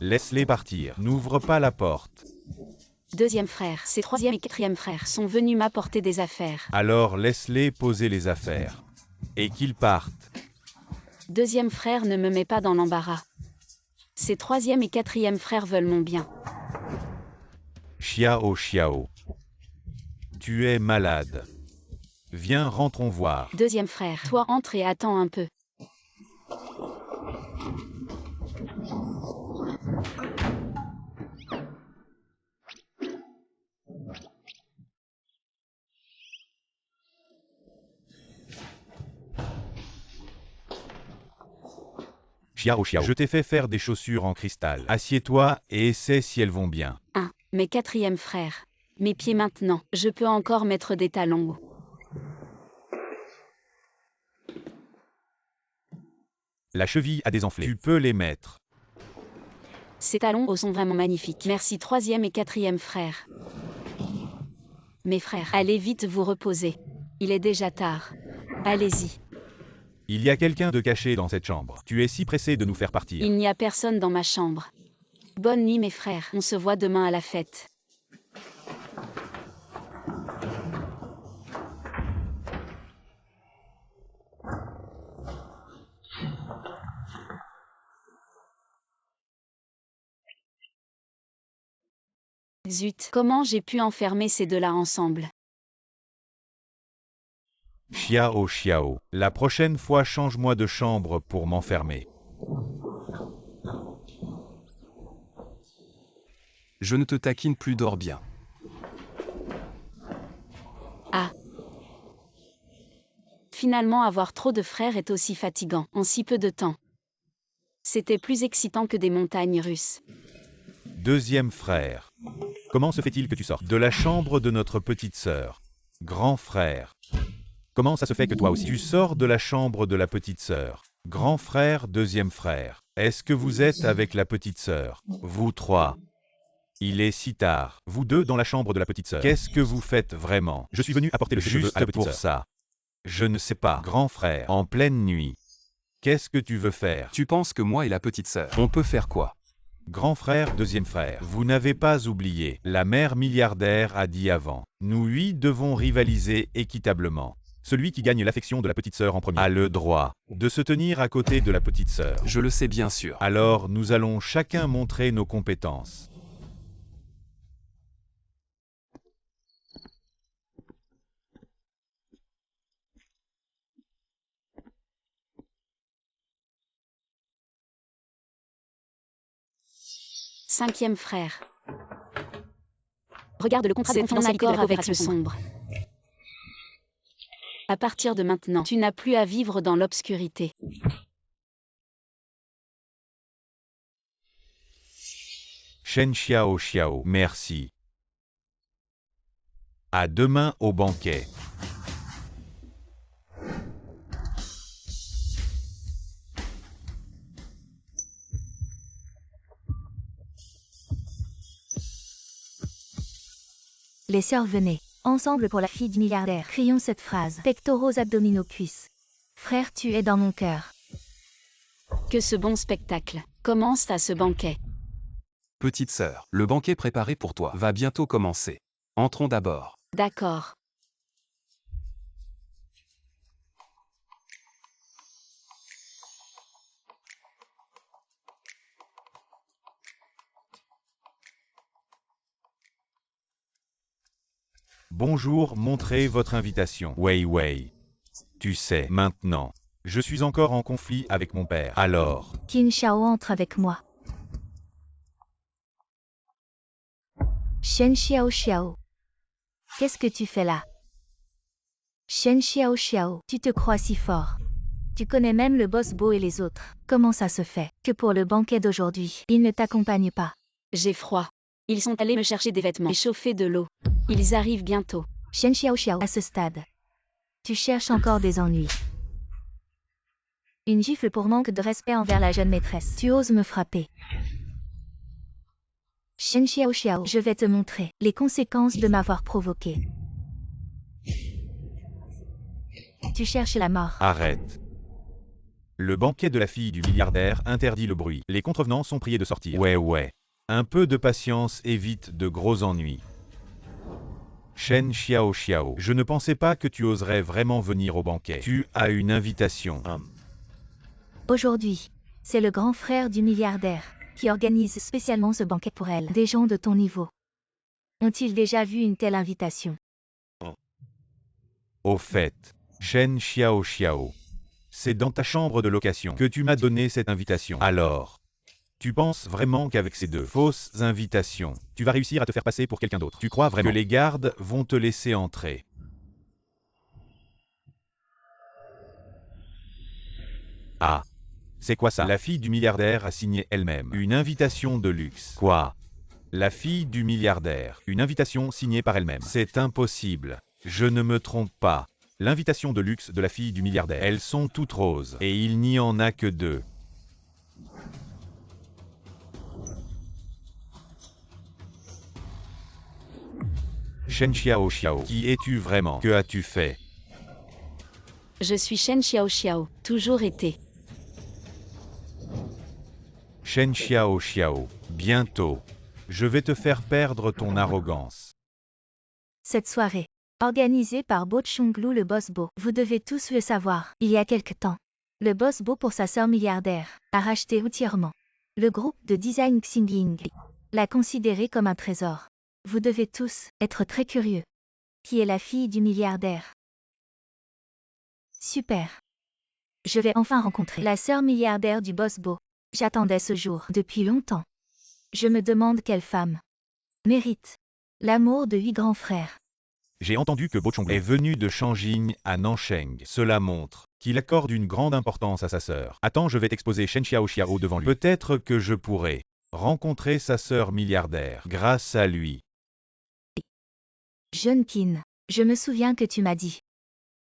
Laisse-les partir. N'ouvre pas la porte. Deuxième frère, ses troisième et quatrième frères sont venus m'apporter des affaires. Alors laisse-les poser les affaires. Et qu'ils partent. Deuxième frère ne me met pas dans l'embarras. Ses troisième et quatrième frères veulent mon bien. Xiao Xiao. Tu es malade. Viens, rentrons voir. Deuxième frère, toi entre et attends un peu. Xiao Xiao. Je t'ai fait faire des chaussures en cristal. Assieds-toi et essaie si elles vont bien. Mes quatrième frères. Mes pieds maintenant, je peux encore mettre des talons. La cheville a des enflés. Tu peux les mettre. Ces talons hauts sont vraiment magnifiques. Merci troisième et quatrième frères. Mes frères, allez vite vous reposer. Il est déjà tard. Allez-y. Il y a quelqu'un de caché dans cette chambre. Tu es si pressé de nous faire partir. Il n'y a personne dans ma chambre. Bonne nuit mes frères, on se voit demain à la fête. Zut, comment j'ai pu enfermer ces deux-là ensemble? Xiao Xiao. La prochaine fois, change-moi de chambre pour m'enfermer. Je ne te taquine plus, dors bien. Finalement, avoir trop de frères est aussi fatigant, en si peu de temps. C'était plus excitant que des montagnes russes. Deuxième frère. Comment se fait-il que tu sortes de la chambre de notre petite sœur? Grand frère. Comment ça se fait que toi aussi tu sors de la chambre de la petite sœur? Grand frère, deuxième frère. Est-ce que vous êtes avec la petite sœur? Vous trois. Il est si tard. Vous deux dans la chambre de la petite sœur. Qu'est-ce que vous faites vraiment? Je suis venu apporter le cheveu à la petite sœur. Juste pour ça. Je ne sais pas. Grand frère, en pleine nuit. Qu'est-ce que tu veux faire? Tu penses que moi et la petite sœur, on peut faire quoi? Grand frère, deuxième frère, vous n'avez pas oublié, la mère milliardaire a dit avant, nous huit devons rivaliser équitablement. Celui qui gagne l'affection de la petite sœur en premier a le droit de se tenir à côté de la petite sœur. Je le sais bien sûr. Alors nous allons chacun montrer nos compétences. Cinquième frère. Regarde le contrat de confidentialité avec le sombre. À partir de maintenant, tu n'as plus à vivre dans l'obscurité. Shen Xiao Xiao, merci. À demain au banquet. Les sœurs venaient, ensemble pour la fille du milliardaire. Crions cette phrase. Pectoraux, abdominaux, cuisses. Frère, tu es dans mon cœur. Que ce bon spectacle commence à ce banquet. Petite sœur, le banquet préparé pour toi va bientôt commencer. Entrons d'abord. D'accord. Bonjour, montrez votre invitation. Wei Wei. Tu sais, maintenant, je suis encore en conflit avec mon père. Alors, Qin Xiao entre avec moi. Shen Xiao Xiao. Qu'est-ce que tu fais là? Shen Xiao Xiao, tu te crois si fort. Tu connais même le boss Bo et les autres. Comment ça se fait que pour le banquet d'aujourd'hui, ils ne t'accompagnent pas? J'ai froid. Ils sont allés me chercher des vêtements et chauffer de l'eau. Ils arrivent bientôt. Shen Xiao Xiao, à ce stade, tu cherches encore des ennuis. Une gifle pour manque de respect envers la jeune maîtresse. Tu oses me frapper. Shen Xiao Xiao, je vais te montrer les conséquences de m'avoir provoqué. Tu cherches la mort. Arrête. Le banquet de la fille du milliardaire interdit le bruit. Les contrevenants sont priés de sortir. Ouais. Un peu de patience évite de gros ennuis. Shen Xiao Xiao, je ne pensais pas que tu oserais vraiment venir au banquet. Tu as une invitation. Aujourd'hui, c'est le grand frère du milliardaire qui organise spécialement ce banquet pour elle. Des gens de ton niveau ont-ils déjà vu une telle invitation? Au fait, Shen Xiao Xiao, c'est dans ta chambre de location que tu m'as donné cette invitation. Alors, tu penses vraiment qu'avec ces deux fausses invitations, tu vas réussir à te faire passer pour quelqu'un d'autre? Tu crois vraiment que les gardes vont te laisser entrer? Ah, c'est quoi ça? La fille du milliardaire a signé elle-même une invitation de luxe. Quoi? La fille du milliardaire, une invitation signée par elle-même. C'est impossible. Je ne me trompe pas. L'invitation de luxe de la fille du milliardaire. Elles sont toutes roses. Et il n'y en a que deux. Shen Xiao Xiao, qui es-tu vraiment? Que as-tu fait? Je suis Shen Xiao Xiao, toujours été. Shen Xiao Xiao, bientôt. Je vais te faire perdre ton arrogance. Cette soirée, organisée par Bo Chonglu le boss Bo, vous devez tous le savoir. Il y a quelque temps, le boss Bo pour sa sœur milliardaire a racheté entièrement le groupe de design Xingying, l'a considéré comme un trésor. Vous devez tous être très curieux. Qui est la fille du milliardaire? Super. Je vais enfin rencontrer la sœur milliardaire du boss Bo. J'attendais ce jour depuis longtemps. Je me demande quelle femme mérite l'amour de 8 grands frères. J'ai entendu que Bo Chonglu est venu de Shangjing à Nansheng. Cela montre qu'il accorde une grande importance à sa sœur. Attends, je vais t'exposer Shen Xiao Xiao devant lui. Peut-être que je pourrai rencontrer sa sœur milliardaire grâce à lui. Jeune Qin, je me souviens que tu m'as dit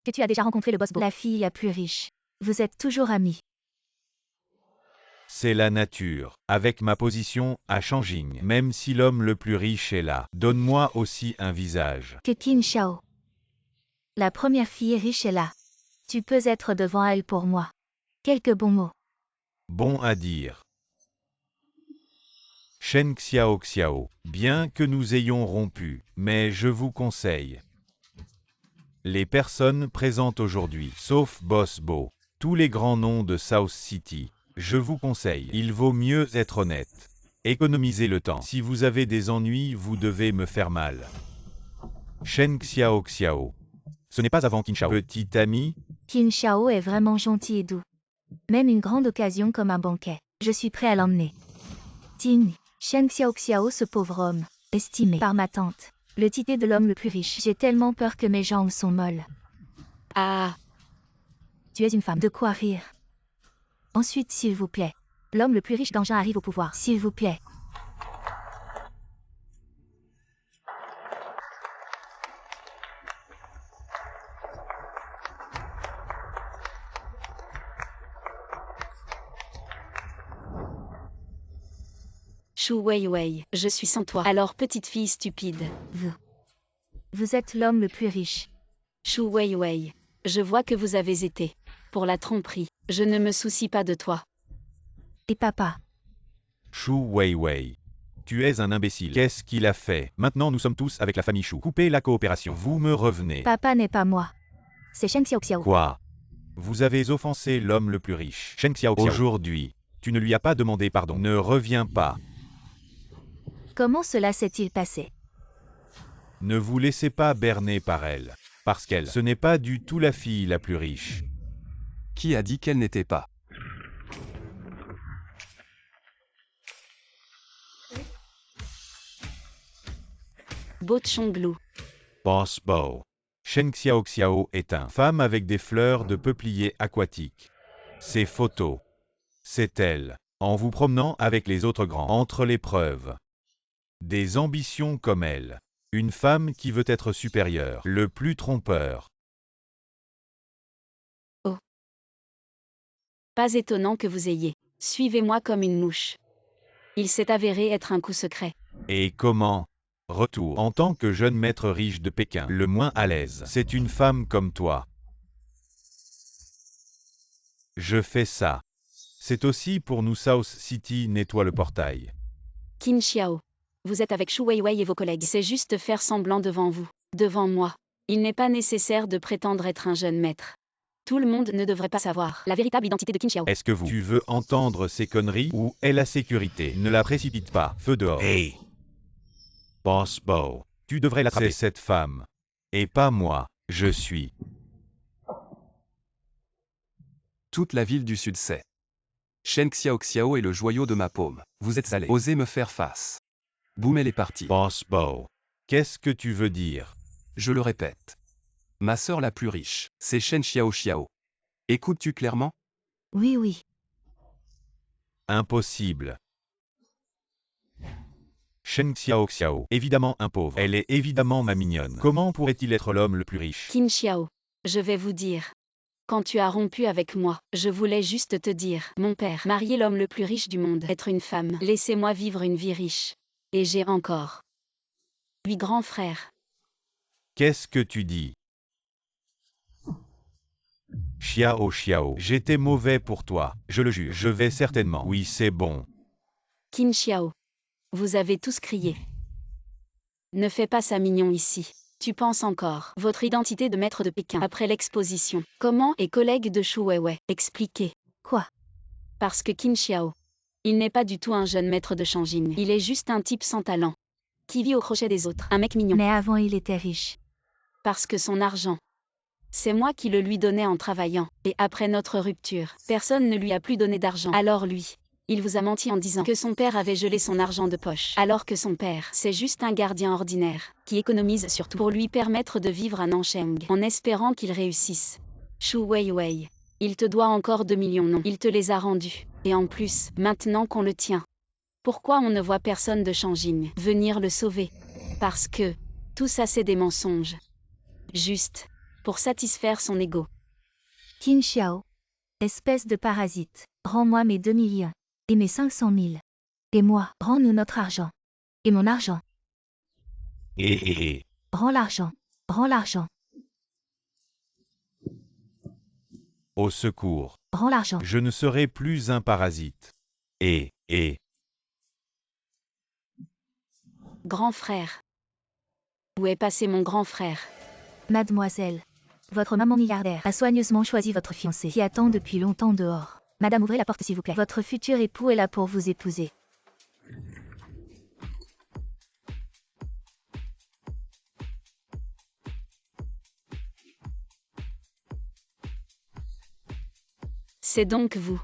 que tu as déjà rencontré le boss Bo, la fille la plus riche. Vous êtes toujours amis. C'est la nature. Avec ma position à Shangjing, même si l'homme le plus riche est là, donne-moi aussi un visage. Que Qin Xiao. La première fille riche est là. Tu peux être devant elle pour moi. Quelques bons mots. Bon à dire. Shen Xiao Xiao, bien que nous ayons rompu, mais je vous conseille. Les personnes présentes aujourd'hui, sauf Boss Bo, tous les grands noms de South City, je vous conseille, il vaut mieux être honnête. Économisez le temps. Si vous avez des ennuis, vous devez me faire mal. Shen Xiao Xiao. Ce n'est pas avant Qin Shao. Petit ami, Qin Xiao est vraiment gentil et doux. Même une grande occasion comme un banquet, je suis prêt à l'emmener. Tin, Shen Xiao Xiao, ce pauvre homme, estimé par ma tante, le titre de l'homme le plus riche. J'ai tellement peur que mes jambes sont molles. Ah, Tu es une femme, de quoi rire. Ensuite, s'il vous plaît. L'homme le plus riche d'Anjin arrive au pouvoir, s'il vous plaît. Shu Weiwei, je suis sans toi. Alors petite fille stupide. Vous êtes l'homme le plus riche. Shu Weiwei, je vois que vous avez été. Pour la tromperie, je ne me soucie pas de toi. Et papa, Shu Weiwei. Tu es un imbécile. Qu'est-ce qu'il a fait? Maintenant nous sommes tous avec la famille Shu. Coupez la coopération. Vous me revenez. papa n'est pas moi. C'est Shen Xiao Xiao. Quoi? Vous avez offensé l'homme le plus riche. Shen Xiao Xiao. Aujourd'hui, tu ne lui as pas demandé pardon. Ne reviens pas. Comment cela s'est-il passé? Ne vous laissez pas berner par elle. Parce qu'elle, ce n'est pas du tout la fille la plus riche. Qui a dit qu'elle n'était pas? Bo Chonglu. Boss Bo. Shen Xiaoxiao est une femme avec des fleurs de peuplier aquatique. Ces photos. C'est elle, en vous promenant avec les autres grands, entre les preuves. Des ambitions comme elle. Une femme qui veut être supérieure, le plus trompeur. Pas étonnant que vous ayez. Suivez-moi comme une mouche. Il s'est avéré être un coup secret. Et comment? Retour. En tant que jeune maître riche de Pékin, le moins à l'aise, c'est une femme comme toi. Je fais ça. C'est aussi pour nous South City nettoie le portail. Qin Xiao. Vous êtes avec Shu Weiwei et vos collègues. C'est juste faire semblant devant vous, devant moi. Il n'est pas nécessaire de prétendre être un jeune maître. Tout le monde ne devrait pas savoir la véritable identité de Qin Xiao. Est-ce que tu veux entendre ces conneries ou est la sécurité? Ne la précipite pas. Feu dehors. Hey! Boss Bo, tu devrais l'attraper. C'est cette femme. Et pas moi. Je suis. Toute la ville du Sud sait. Shen Xiaoxiao est le joyau de ma paume. Vous êtes allé oser me faire face. Boum, elle est partie. Boss Bo. Qu'est-ce que tu veux dire? Je le répète. Ma sœur la plus riche, c'est Shen Xiaoxiao. Écoutes-tu clairement? Oui, oui. Impossible. Shen Xiaoxiao, évidemment un pauvre. Elle est évidemment ma mignonne. Comment pourrait-il être l'homme le plus riche? Qin Xiao. Je vais vous dire. Quand tu as rompu avec moi, je voulais juste te dire, mon père, marier l'homme le plus riche du monde, être une femme, laissez-moi vivre une vie riche. Et j'ai encore 8 grands frères. Qu'est-ce que tu dis? Xiao, j'étais mauvais pour toi, je le jure. Je vais certainement. Oui, c'est bon. Qin Xiao. Vous avez tous crié. Ne fais pas ça mignon ici. Tu penses encore. Votre identité de maître de Pékin après l'exposition. Comment est collègue de Shu Weiwei? Expliquez. Quoi? Parce que Qin Xiao. Il n'est pas du tout un jeune maître de Shangin. Il est juste un type sans talent. Qui vit au crochet des autres. Un mec mignon. Mais avant il était riche. Parce que son argent. C'est moi qui le lui donnais en travaillant. Et après notre rupture, personne ne lui a plus donné d'argent. Alors lui, il vous a menti en disant que son père avait gelé son argent de poche. Alors que son père, c'est juste un gardien ordinaire, qui économise surtout pour lui permettre de vivre à Nancheng, en espérant qu'il réussisse. Shu Weiwei. Il te doit encore 2 millions, non. Il te les a rendus. Et en plus, maintenant qu'on le tient. Pourquoi on ne voit personne de Shangin venir le sauver? Parce que, tout ça c'est des mensonges. Juste, pour satisfaire son ego. Qin Xiao. Espèce de parasite. Rends-moi mes 2 millions. Et mes 500 000. Et moi, rends-nous notre argent. Et mon argent. Rends l'argent. Rends l'argent. Au secours. Rends l'argent. Je ne serai plus un parasite. Grand frère. Où est passé mon grand frère? Mademoiselle. Votre maman milliardaire a soigneusement choisi votre fiancé qui attend depuis longtemps dehors. Madame, ouvrez la porte s'il vous plaît. Votre futur époux est là pour vous épouser. C'est donc vous.